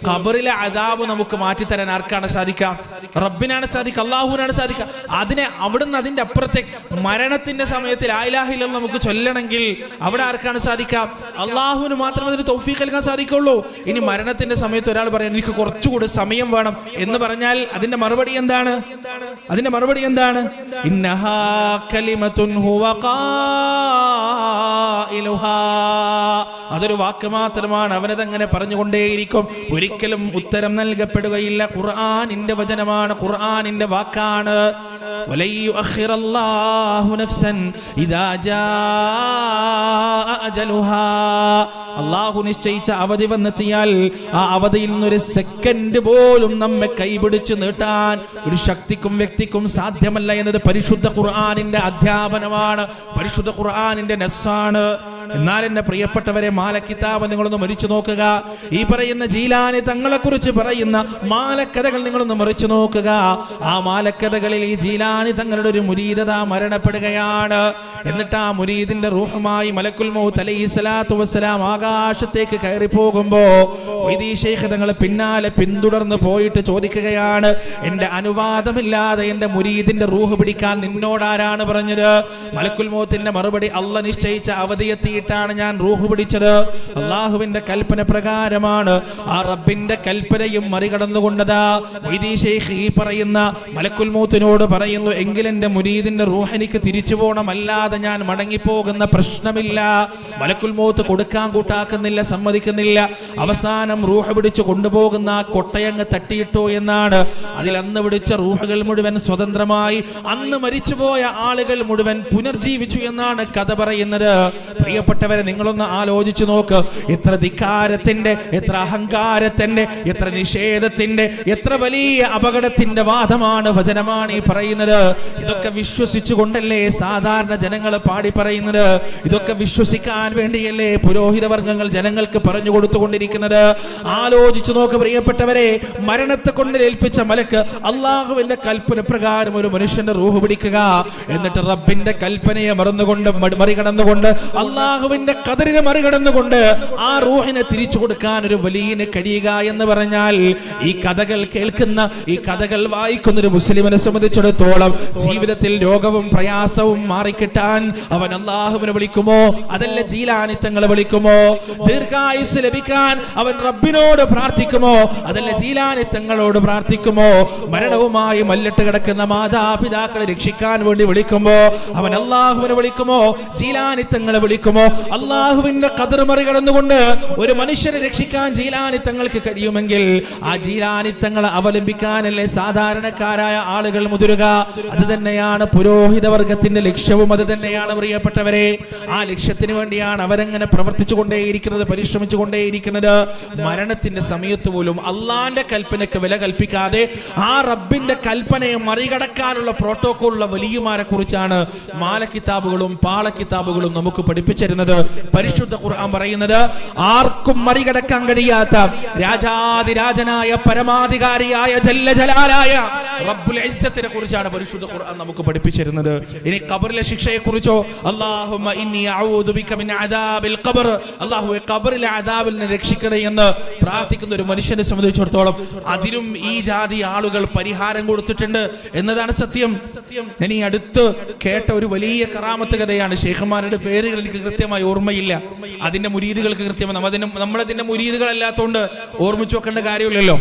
ഖബറിലെ അദാബ് നമുക്ക് മാറ്റിത്തരാൻ ആർക്കാണ് സാധിക്കുക? റബ്ബിനാണ് സാധിക്കുക, അള്ളാഹുവിനാണ് സാധിക്കുക. അവിടുന്ന് അതിന്റെ അപ്പുറത്തേക്ക് മരണത്തിന്റെ സമയത്ത് ലാ ഇലാഹ ഇല്ലല്ലാഹ് നമുക്ക് ചൊല്ലണമെങ്കിൽ അവിടെ ആർക്കാണ് സാധിക്കുക? അള്ളാഹുവിന് മാത്രമേ അതിന് തൗഫീഖ് നൽകാൻ സാധിക്കുള്ളൂ. ഇനി മരണത്തിന്റെ സമയത്ത് ഒരാൾ പറയാൻ എനിക്ക് കുറച്ചുകൂടി സമയം വേണം എന്ന് പറഞ്ഞാൽ അതിന്റെ മറുപടി എന്താണ്? ഇന്നഹാ കലിമത്തുൻ ഹുവ ഖായിലുഹാ, അതൊരു വാക്ക് മാത്രമാണ്, അവനതങ്ങനെ പറഞ്ഞുകൊണ്ടേയിരിക്കും, ഒരിക്കലും ഉത്തരം നൽകപ്പെടുകയില്ല. ഖുർആനിന്റെ വചനമാണ്, ഖുർആനിന്റെ വാക്കാണ്. വലൻ യുഅഖിറല്ലാഹു നഫ്സൻ ഇദാ ജാഅ അജലുഹാ, അല്ലാഹു നിശ്ചയിച്ച അവധി വന്നെത്തിയാൽ ആ അവധിയിൽ നിന്നൊരു സെക്കൻഡ് പോലും നമ്മെ കൈപിടിച്ച് നീട്ടാൻ ഒരു ശക്തിക്കും വ്യക്തിക്കും സാധ്യമല്ല എന്നത് പരിശുദ്ധ ഖുർആനിന്റെ അധ്യാപനമാണ്, പരിശുദ്ധ ഖുർആനിന്റെ നസ്സാണ്. എന്നാൽ എന്റെ പ്രിയപ്പെട്ടവരെ, മാലക്കിതാബ് നിങ്ങളൊന്ന് മരിച്ചു നോക്കുക. ഈ പറയുന്ന ജീലാനി തങ്ങളെ കുറിച്ച് പറയുന്ന മാലക്കഥകൾ നിങ്ങളൊന്ന് മറിച്ചു നോക്കുക. ആ മാലക്കഥകളിൽ ഈ ജീലാനി തങ്ങളുടെ ഒരു മുരീദത മരണപ്പെടുകയാണ്. എന്നിട്ട് ആ മുരീദിന്റെ റൂഹുമായി മലക്കുൽ മൗത്ത് അലൈഹിസ്സലാത്തു വസ്സലാം ആകാശത്തേക്ക് കയറി പോകുമ്പോ ശൈഖ് തങ്ങൾ പിന്നാലെ പിന്തുടർന്ന് പോയിട്ട് ചോദിക്കുകയാണ്, എന്റെ അനുവാദമില്ലാതെ എന്റെ മുരീദിന്റെ റൂഹ് പിടിക്കാൻ നിന്നോടാരാണ് പറഞ്ഞത്? മലക്കുൽ മൗത്തിന്റെ മറുപടി, അള്ളാഹ് നിശ്ചയിച്ച അവധിയെത്തിയിട്ടാണ് ഞാൻ റൂഹ് പിടിച്ചത്. അള്ളാഹുവിന്റെ കൽപ്പന പ്രകാരമാണ്. ആ റബ്ബിന്റെ കൽപ്പനയും മറികടന്നുകൊണ്ടതാ ശൈഖ് ഈ പറയുന്ന മലക്കുൽ മൗത്തിനോട് പറയുന്നു, എങ്കിൽ എന്റെ മുരീദിന്റെ റൂഹ് എനിക്ക് തിരിച്ചു പോകണം, അല്ലാതെ ഞാൻ മടങ്ങിപ്പോകുന്ന പ്രശ്നമില്ല. മലക്കുൽ മൗത്ത് കൊടുക്കാൻ കൂട്ടാക്കുന്നില്ല, സമ്മതിക്കുന്നില്ല. അവസാനം റൂഹ് പിടിച്ചു കൊണ്ടുപോകുന്ന ആ കൊട്ടയങ്ങ് തട്ടിയിട്ടോ എന്നാണ്. അതിൽ അന്ന് പിടിച്ച റൂഹുകൾ മുഴുവൻ സ്വതന്ത്രമായി, അന്ന് മരിച്ചുപോയ ആളുകൾ മുഴുവൻ പുനർജീവിച്ചു എന്നാണ് കഥ പറയുന്നത്. പ്രിയപ്പെട്ടവരെ, നിങ്ങളൊന്ന് ആലോചിച്ചു നോക്ക്. എത്ര ധിക്കാരത്തിന്റെ, എത്ര അഹങ്കാരത്തിന്റെ, എത്ര നിഷേധത്തിന്റെ, എത്ര വലിയ അപകടത്തിന്റെ വാദമാണ്, വചനമാണ് ഈ പറയുന്നത്. ഇതൊക്കെ വിശ്വസിച്ചുകൊണ്ടല്ലേ സാധാരണ ജനങ്ങൾ പാടി പറയുന്നത്? ഇതൊക്കെ വിശ്വസിക്കാൻ വേണ്ടിയല്ലേ പുരോഹിത വർഗങ്ങൾ ജനങ്ങൾക്ക് പറഞ്ഞു കൊടുത്തുകൊണ്ടിരിക്കുന്നത്? ആലോചിച്ചു നോക്ക് പ്രിയപ്പെട്ടവരെ. മരണത്തെ കൊണ്ട് ഏൽപ്പിച്ച മലക്ക് അള്ളാഹുവിന്റെ കൽപ്പന പ്രകാരം ഒരു മനുഷ്യന്റെ റൂഹ് പിടിക്കുക, എന്നിട്ട് റബ്ബിന്റെ കൽപ്പനയെ മറികടന്നുകൊണ്ട് അള്ളാഹുവിന്റെ ഖദറിനെ മറികടന്നുകൊണ്ട് ആ റൂഹിനെ തിരിച്ചു കൊടുക്കാൻ ഒരു വലിയന് കഴിയുക എന്ന് പറഞ്ഞാൽ, ഈ കഥകൾ കേൾക്കുന്ന, ഈ കഥകൾ വായിക്കുന്ന ഒരു മുസ്ലിമിനെ സംബന്ധിച്ചിടത്തോളം ജീവിതത്തിൽ രോഗവും പ്രയാസവും മാറിക്കിട്ടാൻ അവൻ അള്ളാഹുവിനെ വിളിക്കുമോ? അതല്ല ജീലാനി തങ്ങളെ വിളിക്കുമോ? ദീർഘായുസ് ലഭിക്കാൻ അവൻ റബ്ബിനോട് പ്രാർത്ഥിക്കുമോ? അതല്ല ജീലാനി തങ്ങളോട് പ്രാർത്ഥിക്കുമോ? മരണവുമായി മല്ലിട്ട് കിടക്കുന്ന മാതാപിതാക്കളെ രക്ഷിക്കാൻ വേണ്ടി വിളിക്കുമ്പോ അവൻ അള്ളാഹുവിനെ വിളിക്കുമോ? ജീലാനി തങ്ങളെ വിളിക്കുമോ? അള്ളാഹുവിന്റെ ഖദർ മറികടന്നുകൊണ്ട് ഒരു മനുഷ്യനെ രക്ഷിക്കാൻ ജീലാനി തങ്ങൾക്ക് കഴിയുമെങ്കിൽ ആ ജീലാനി തങ്ങളെ അവലംബിക്കാനല്ലേ സാധാരണക്കാരായ ആളുകൾ മുതിരുക. അത് തന്നെയാണ് പുരോഹിത വർഗത്തിന്റെ ലക്ഷ്യവും, അത് തന്നെയാണ് പ്രിയപ്പെട്ടവരെ. ആ ലക്ഷ്യത്തിന് വേണ്ടിയാണ് അവരെങ്ങനെ പ്രവർത്തിച്ചു കൊണ്ടേയിരിക്കുന്നത്, പരിശ്രമിച്ചു കൊണ്ടേയിരിക്കുന്നത്. മരണത്തിന്റെ സമയത്ത് പോലും അള്ളാന്റെ കൽപ്പനയ്ക്ക് വില കൽപ്പിക്കാതെ ആ റബ്ബിന്റെ കൽപ്പനയെ മറികടക്കാനുള്ള പ്രോട്ടോകോളുള്ള വലിയമാരെ കുറിച്ചാണ് മാലക്കിതാബുകളും പാളക്കിതാബുകളും നമുക്ക് പഠിപ്പിച്ചിരുന്നത്. പരിശുദ്ധ ഖുർആൻ പറയുന്നത്, ആർക്കും മറികടക്കാൻ കഴിയാത്ത രാജാതിരാജനായ പരമാധികാരിയായ ജല്ല ജലാലായ റബ്ബുൽ ഇസ്സത്തിനെ കുറിച്ചാണ് പരിശുദ്ധ ഖുർആൻ നമുക്ക് പഠിപ്പിച്ചിരുന്നത്. ഇനി ഖബറിലെ ശിക്ഷയെ കുറിച്ചോ, അല്ലാഹുമ്മ ഇന്നി അഊദു ബിക മിൻ അദാബിൽ ഖബർ, അല്ലാഹുവേ ഖബറിലെ അദാബിൽ നിന്ന് രക്ഷിക്കണേ എന്ന് പ്രാർത്ഥിക്കുന്ന ഒരു മനുഷ്യനെ സംബന്ധിച്ചിടത്തോളം അതിനും ഈ ജാതി ആളുകൾ പരിഹാരം കൊടുത്തിട്ടുണ്ട് എന്നതാണ് സത്യം. ഞാൻ ഈ അടുത്ത് കേട്ട ഒരു വലിയ കറാമത്ത് കഥയാണ്. ശൈഖന്മാരുടെ പേരുകൾ എനിക്ക് കൃത്യമായി ഓർമ്മയില്ല, അതിന്റെ മുരീദുകൾക്ക് കൃത്യമായി നമ്മളതിന്റെ മുരീദുകളല്ലാത്തോണ്ട് ഓർമ്മിച്ചു വെക്കേണ്ട കാര്യമില്ലല്ലോ.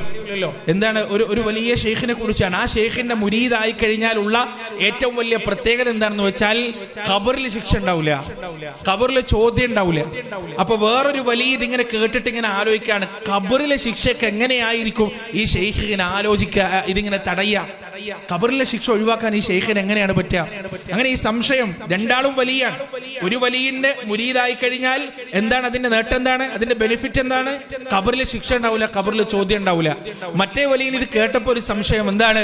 എന്താണ് ഒരു വലിയ ഷെയ്ഖിനെ കുറിച്ചാണ്. ആ ഷെയ്ഖിന്റെ മുരീദായി കഴിഞ്ഞാൽ ഉള്ള ഏറ്റവും വലിയ പ്രത്യേകത എന്താണെന്ന് വെച്ചാൽ, ഖബറിൽ ശിക്ഷ ഉണ്ടാവില്ല, ഖബറിൽ ചോദ്യം ഉണ്ടാവില്ല. അപ്പൊ വേറൊരു വലിയ ഇതിങ്ങനെ കേട്ടിട്ട് ഇങ്ങനെ ആലോചിക്കാണ്, ഖബറിലെ ശിക്ഷയ്ക്ക് എങ്ങനെയായിരിക്കും ഈ ഷെയ്ഖ് ഇങ്ങനെ ആലോചിക്കുക, ഇതിങ്ങനെ തടയുക, ഖബറിലെ ശിക്ഷ ഒഴിവാക്കാൻ ഈ ഷെയ്ഖിന് എങ്ങനെയാണ് പറ്റുക? അങ്ങനെ ഈ സംശയം രണ്ടാളും വലിയാണ്. ഒരു വലിയന്റെ മുരീദായി കഴിഞ്ഞാൽ എന്താണ് അതിന്റെ നേട്ടം, എന്താണ് അതിന്റെ ബെനിഫിറ്റ്, എന്താണ്? ഖബറിലെ ശിക്ഷ ഉണ്ടാവില്ല, ഖബറിലെ ചോദ്യം ഉണ്ടാവില്ല. മറ്റേ വലിയന് ഇത് കേട്ടപ്പോ ഒരു സംശയം, എന്താണ്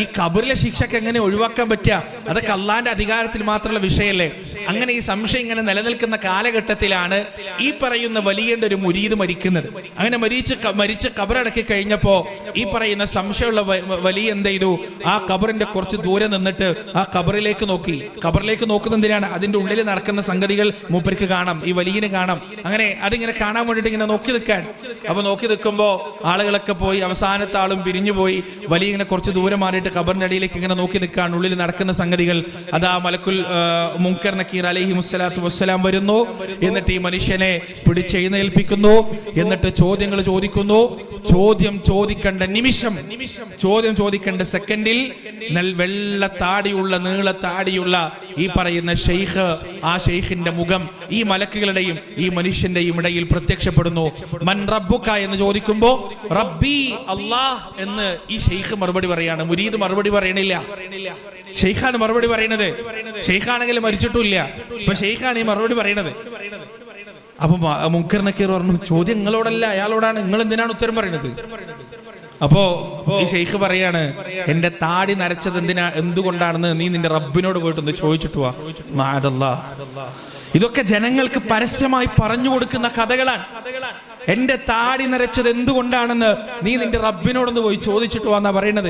ഈ ഖബറിലെ ശിക്ഷക്ക് എങ്ങനെ ഒഴിവാക്കാൻ പറ്റുക? അതൊക്കെ അള്ളാന്റെ അധികാരത്തിൽ മാത്രമുള്ള വിഷയല്ലേ. അങ്ങനെ ഈ സംശയം ഇങ്ങനെ നിലനിൽക്കുന്ന കാലഘട്ടത്തിലാണ് ഈ പറയുന്ന വലിയന്റെ ഒരു മുരീദ് മരിക്കുന്നത്. അങ്ങനെ മരിച്ച് ഖബറടക്കി കഴിഞ്ഞപ്പോ ഈ പറയുന്ന സംശയമുള്ള വലിയ എന്ത് ചെയ്തു? ആ ഖബറിന്റെ കുറച്ച് ദൂരെ നിന്നിട്ട് ആ ഖബറിലേക്ക് നോക്കി. ഖബറിലേക്ക് നോക്കുന്ന എന്തിനാണ്? അതിന്റെ ഉള്ളിൽ നടക്കുന്ന സംഗതികൾ മൂപ്പർക്ക് കാണാം, ഈ വലിയന് കാണാം. അങ്ങനെ അതിങ്ങനെ കാണാൻ വേണ്ടിയിട്ട് ഇങ്ങനെ നോക്കി നിൽക്കാൻ. അപ്പൊ നോക്കി നിൽക്കുമ്പോ ആളുകളൊക്കെ പോയി, അവസാനത്തെ ആളും പിരിഞ്ഞു പോയി. വലിയ ഇങ്ങനെ കുറച്ച് ദൂരം മാറിയിട്ട് ഖബറിന്റെ അടിയിലേക്ക് ഇങ്ങനെ നോക്കി നിൽക്കാൻ. ഉള്ളിൽ നടക്കുന്ന സംഗതികൾ അതാ മലക്കുൽ മുൻകർ നക്കീർ അലൈഹിമുസ്സലാത്തു വസ്സലാം വരുന്നു. എന്നിട്ട് ഈ മനുഷ്യനെ പിടിച്ചെഴുന്നേൽപ്പിക്കുന്നു. എന്നിട്ട് ചോദ്യങ്ങൾ ചോദിക്കുന്നു. ചോദ്യം ചോദിക്കേണ്ട നിമിഷം, ചോദ്യം ചോദിക്കേണ്ട സെക്കൻഡിൽ വെള്ള താടിയുള്ള, നീള താടിയുള്ള ഈ പറയുന്ന ഷെയ്ഖ്, ആ ഷെയ്ഖിന്റെ മുഖം ഈ മലക്കുകളുടെയും ഈ മനുഷ്യന്റെയും ഇടയിൽ പ്രത്യക്ഷപ്പെടുന്നു. മൻ റബ്ബുക എന്ന് ചോദിക്കുമ്പോ റബ്ബി അല്ലാഹ് എന്ന് ഈ ഷെയ്ഖ് മറുപടി പറയാണ്. മുരീദ് മറുപടി പറയണില്ല, ഷെയ്ഖാണ് മറുപടി പറയുന്നത്. ഷെയ്ഖാണെങ്കിലും മരിച്ചിട്ടില്ല, ഇപ്പൊ ഷെയ്ഖാണ് ഈ മറുപടി പറയുന്നത്. അപ്പൊ മുൻകർ നക്കീർ പറഞ്ഞു, ചോദ്യം നിങ്ങളോടല്ല, അയാളോടാണ്. നിങ്ങൾ എന്തിനാണ് ഉത്തരം പറയുന്നത്? അപ്പോ ഈ ഷെയ്ഖ് പറയാണ്, എന്റെ താടി നരച്ചത് എന്തുകൊണ്ടാണെന്ന് നീ നിന്റെ റബ്ബിനോട് പോയിട്ടൊന്ന് ചോദിച്ചിട്ട് വാ. മഅദല്ലാഹ്. ഇതൊക്കെ ജനങ്ങൾക്ക് പരസ്യമായി പറഞ്ഞു കൊടുക്കുന്ന കഥകളാണ്. എന്റെ താടി നരച്ചത് എന്തുകൊണ്ടാണെന്ന് നീ നിന്റെ റബ്ബിനോടൊന്ന് പോയി ചോദിച്ചിട്ട് വന്നാ പറയണത്.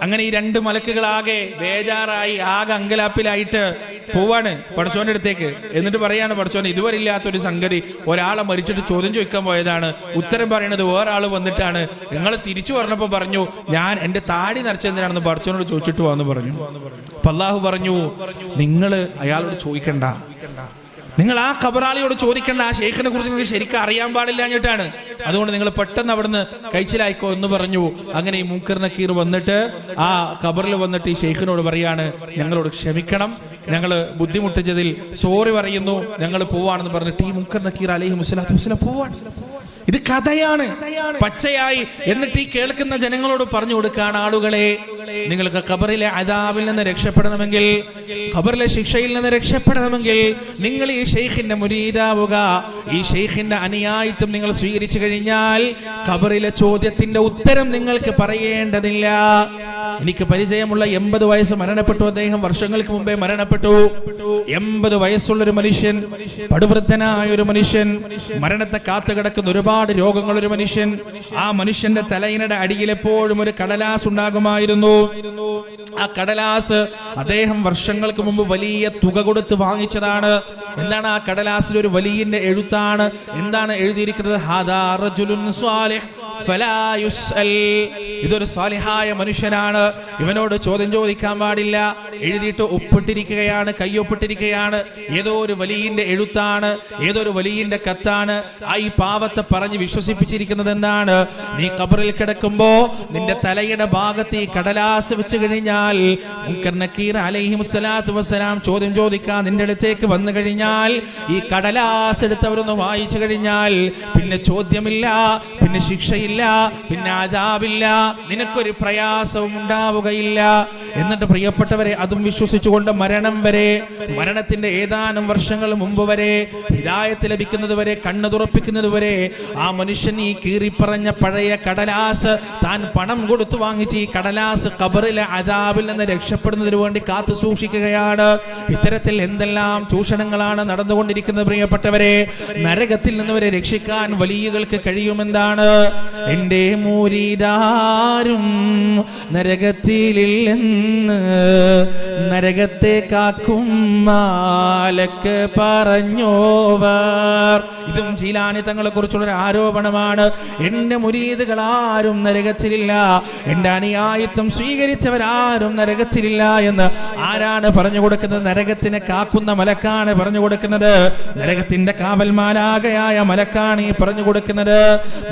അങ്ങനെ ഈ രണ്ട് മലക്കുകളാകെ ബേജാറായി, ആകെ അങ്കലാപ്പിലായിട്ട് പോവാണ് പടച്ചോന്റെ അടുത്തേക്ക്. എന്നിട്ട് പറയാണ്, പടച്ചോൻ ഇതുവരെ ഇല്ലാത്തൊരു സംഗതി, ഒരാളെ മരിച്ചിട്ട് ചോദ്യം ചോദിക്കാൻ പോയതാണ്, ഉത്തരം പറയണത് വേറെ ആള് വന്നിട്ടാണ്. നിങ്ങൾ തിരിച്ചു പറഞ്ഞപ്പോ പറഞ്ഞു, ഞാൻ എന്റെ താടി നരച്ചെന്തിനാണെന്ന് പടച്ചോനോട് ചോദിച്ചിട്ട് വന്ന് പറഞ്ഞു. അപ്പൊ അല്ലാഹു പറഞ്ഞു, നിങ്ങൾ അയാളോട് ചോദിക്കണ്ട, നിങ്ങൾ ആ ഖബറാളിയോട് ചോദിക്കേണ്ട. ആ ഷെയ്ഖിനെ കുറിച്ച് നിങ്ങൾക്ക് ശരിക്കും അറിയാൻ പാടില്ലാഞ്ഞിട്ടാണ്. അതുകൊണ്ട് നിങ്ങൾ പെട്ടെന്ന് അവിടുന്ന് കഴിച്ചിലായിക്കോ എന്ന് പറഞ്ഞു. അങ്ങനെ ഈ മുൻകർ നക്കീർ വന്നിട്ട് ആ ഖബറിൽ വന്നിട്ട് ഈ ഷെയ്ഖിനോട് പറയാണ്, ഞങ്ങളോട് ക്ഷമിക്കണം, ഞങ്ങൾ ബുദ്ധിമുട്ടിച്ചതിൽ സോറി പറയുന്നു, ഞങ്ങൾ പോവാണെന്ന് പറഞ്ഞിട്ട് ഈ മുൻകർ നക്കീർ അലൈഹിമുസ്സലാത്തു വസ്സലാം പോവാണ്. ഇത് കഥയാണ് പച്ചയായി. എന്നിട്ട് ഈ കേൾക്കുന്ന ജനങ്ങളോട് പറഞ്ഞു കൊടുക്കുകയാണ്, ആളുകളെ, നിങ്ങൾക്ക് ഖബറിലെ അദാബിൽ നിന്ന് രക്ഷപ്പെടണമെങ്കിൽ, ഖബറിലെ ശിക്ഷയിൽ നിന്ന് രക്ഷപ്പെടണമെങ്കിൽ നിങ്ങൾ ഈ ഷെയ്ഖിന്റെ മുരീദാവുക. ഈ ഷെയ്ഖിന്റെ അനുയായിത്വം നിങ്ങൾ സ്വീകരിച്ചു കഴിഞ്ഞാൽ ഖബറിലെ ചോദ്യത്തിന്റെ ഉത്തരം നിങ്ങൾക്ക് പറയേണ്ടതില്ല. എനിക്ക് പരിചയമുള്ള 80 വയസ്സ് മരണപ്പെട്ടു. അദ്ദേഹം വർഷങ്ങൾക്ക് മുമ്പേ മരണപ്പെട്ടു. 80 വയസ്സുള്ളൊരു മനുഷ്യൻ, പടുവൃദ്ധനായ ഒരു മനുഷ്യൻ, മരണത്തെ കാത്തുകിടക്കുന്ന ഒരുപാട് രോഗങ്ങളൊരു മനുഷ്യൻ. ആ മനുഷ്യന്റെ തലയിനയുടെ അടിയിൽ എപ്പോഴും ഒരു കടലാസ് ഉണ്ടാകുമായിരുന്നു. ആ കടലാസ് അദ്ദേഹം വർഷങ്ങൾക്ക് മുമ്പ് വലിയ തുക കൊടുത്ത് വാങ്ങിച്ചതാണ്. എന്താണ് ആ കടലാസിൽ? ഒരു വലിയന്റെ എഴുത്താണ്. എന്താണ് എഴുതിയിരിക്കുന്നത്? ഹാദാ റജുലുൻ സ്വാലിഹ് ഫലാ യുസ്അൽ. ഇതൊരു സ്വാലിഹായ മനുഷ്യനാണ്, ഇവനോട് ചോദ്യം ചോദിക്കാൻ പാടില്ല. എഴുതിയിട്ട് ഒപ്പിട്ടിരിക്കുകയാണ്, കയ്യൊപ്പിട്ടിരിക്കുകയാണ്. ഏതോ ഒരു വലിയന്റെ എഴുത്താണ്, ഏതോ ഒരു വലിയന്റെ കത്താണ്. ആ ഈ പാവത്തെ പറഞ്ഞ് വിശ്വസിപ്പിച്ചിരിക്കുന്നത് എന്താണ്? നീ ഖബറിൽ കിടക്കുമ്പോ നിന്റെ തലയുടെ ഭാഗത്ത് ഈ കടലാസ് വെച്ച് കഴിഞ്ഞാൽ മുൻകർ നക്കീർ അലൈഹിമുസ്സലാത്തു വസ്സലാം ചോദ്യം ചോദിക്കാൻ നിന്റെ അടുത്തേക്ക് വന്നു കഴിഞ്ഞാൽ ഈ കടലാസ് എടുത്തവരൊന്ന് വായിച്ചു കഴിഞ്ഞാൽ പിന്നെ ചോദ്യമില്ല, പിന്നെ ശിക്ഷയില്ല, പിന്നെ അദാബില്ല, നിനക്കൊരു പ്രയാസവും ഉണ്ടാവുകയില്ല. എന്നിട്ട് പ്രിയപ്പെട്ടവരെ, അതും വിശ്വസിച്ചുകൊണ്ട് മരണം വരെ, മരണത്തിന്റെ ഏതാനും വർഷങ്ങൾ മുമ്പ് വരെ, ഹിദായത്ത് ലഭിക്കുന്നത് വരെ, കണ്ണ് തുറപ്പിക്കുന്നത് വരെ ആ മനുഷ്യൻ ഈ കീറിപ്പറഞ്ഞ പഴയ കടലാസ് താൻ പണം കൊടുത്തു വാങ്ങിച്ച് ഈ കടലാസ് ഖബറിലെ അദാബിൽ നിന്ന് രക്ഷപ്പെടുന്നതിന് വേണ്ടി കാത്തു സൂക്ഷിക്കുകയാണ്. ഇത്തരത്തിൽ എന്തെല്ലാം ചൂഷണങ്ങളാണ് നടന്നുകൊണ്ടിരിക്കുന്നത് പ്രിയപ്പെട്ടവരെ. നരകത്തിൽ നിന്ന് വരെ രക്ഷിക്കാൻ വലിയകൾക്ക് കഴിയുമെന്താണ്? എന്റെ മുരീദാരും നരകത്തിലില്ലെന്ന് നരകത്തെ കാക്കും മാലക്ക് പറഞ്ഞോവർ. ഇതും ജീലാനി തങ്ങളെ കുറിച്ചുള്ള ആരോപണമാണ്. എന്റെ മുരീദുകളാരും നരകത്തിലില്ല, എന്റെ അനുയായിത്വം സ്വീകരിച്ചവരാരും നരകത്തിലില്ല എന്ന് ആരാണ് പറഞ്ഞു കൊടുക്കുന്നത്? നരകത്തിനെ കാക്കുന്ന മലക്കാണ് പറഞ്ഞു കൊടുക്കുന്നത്. നരകത്തിന്റെ കാവൽമാലാകയായ മലക്കാണ് ഈ പറഞ്ഞു കൊടുക്കുന്നത്.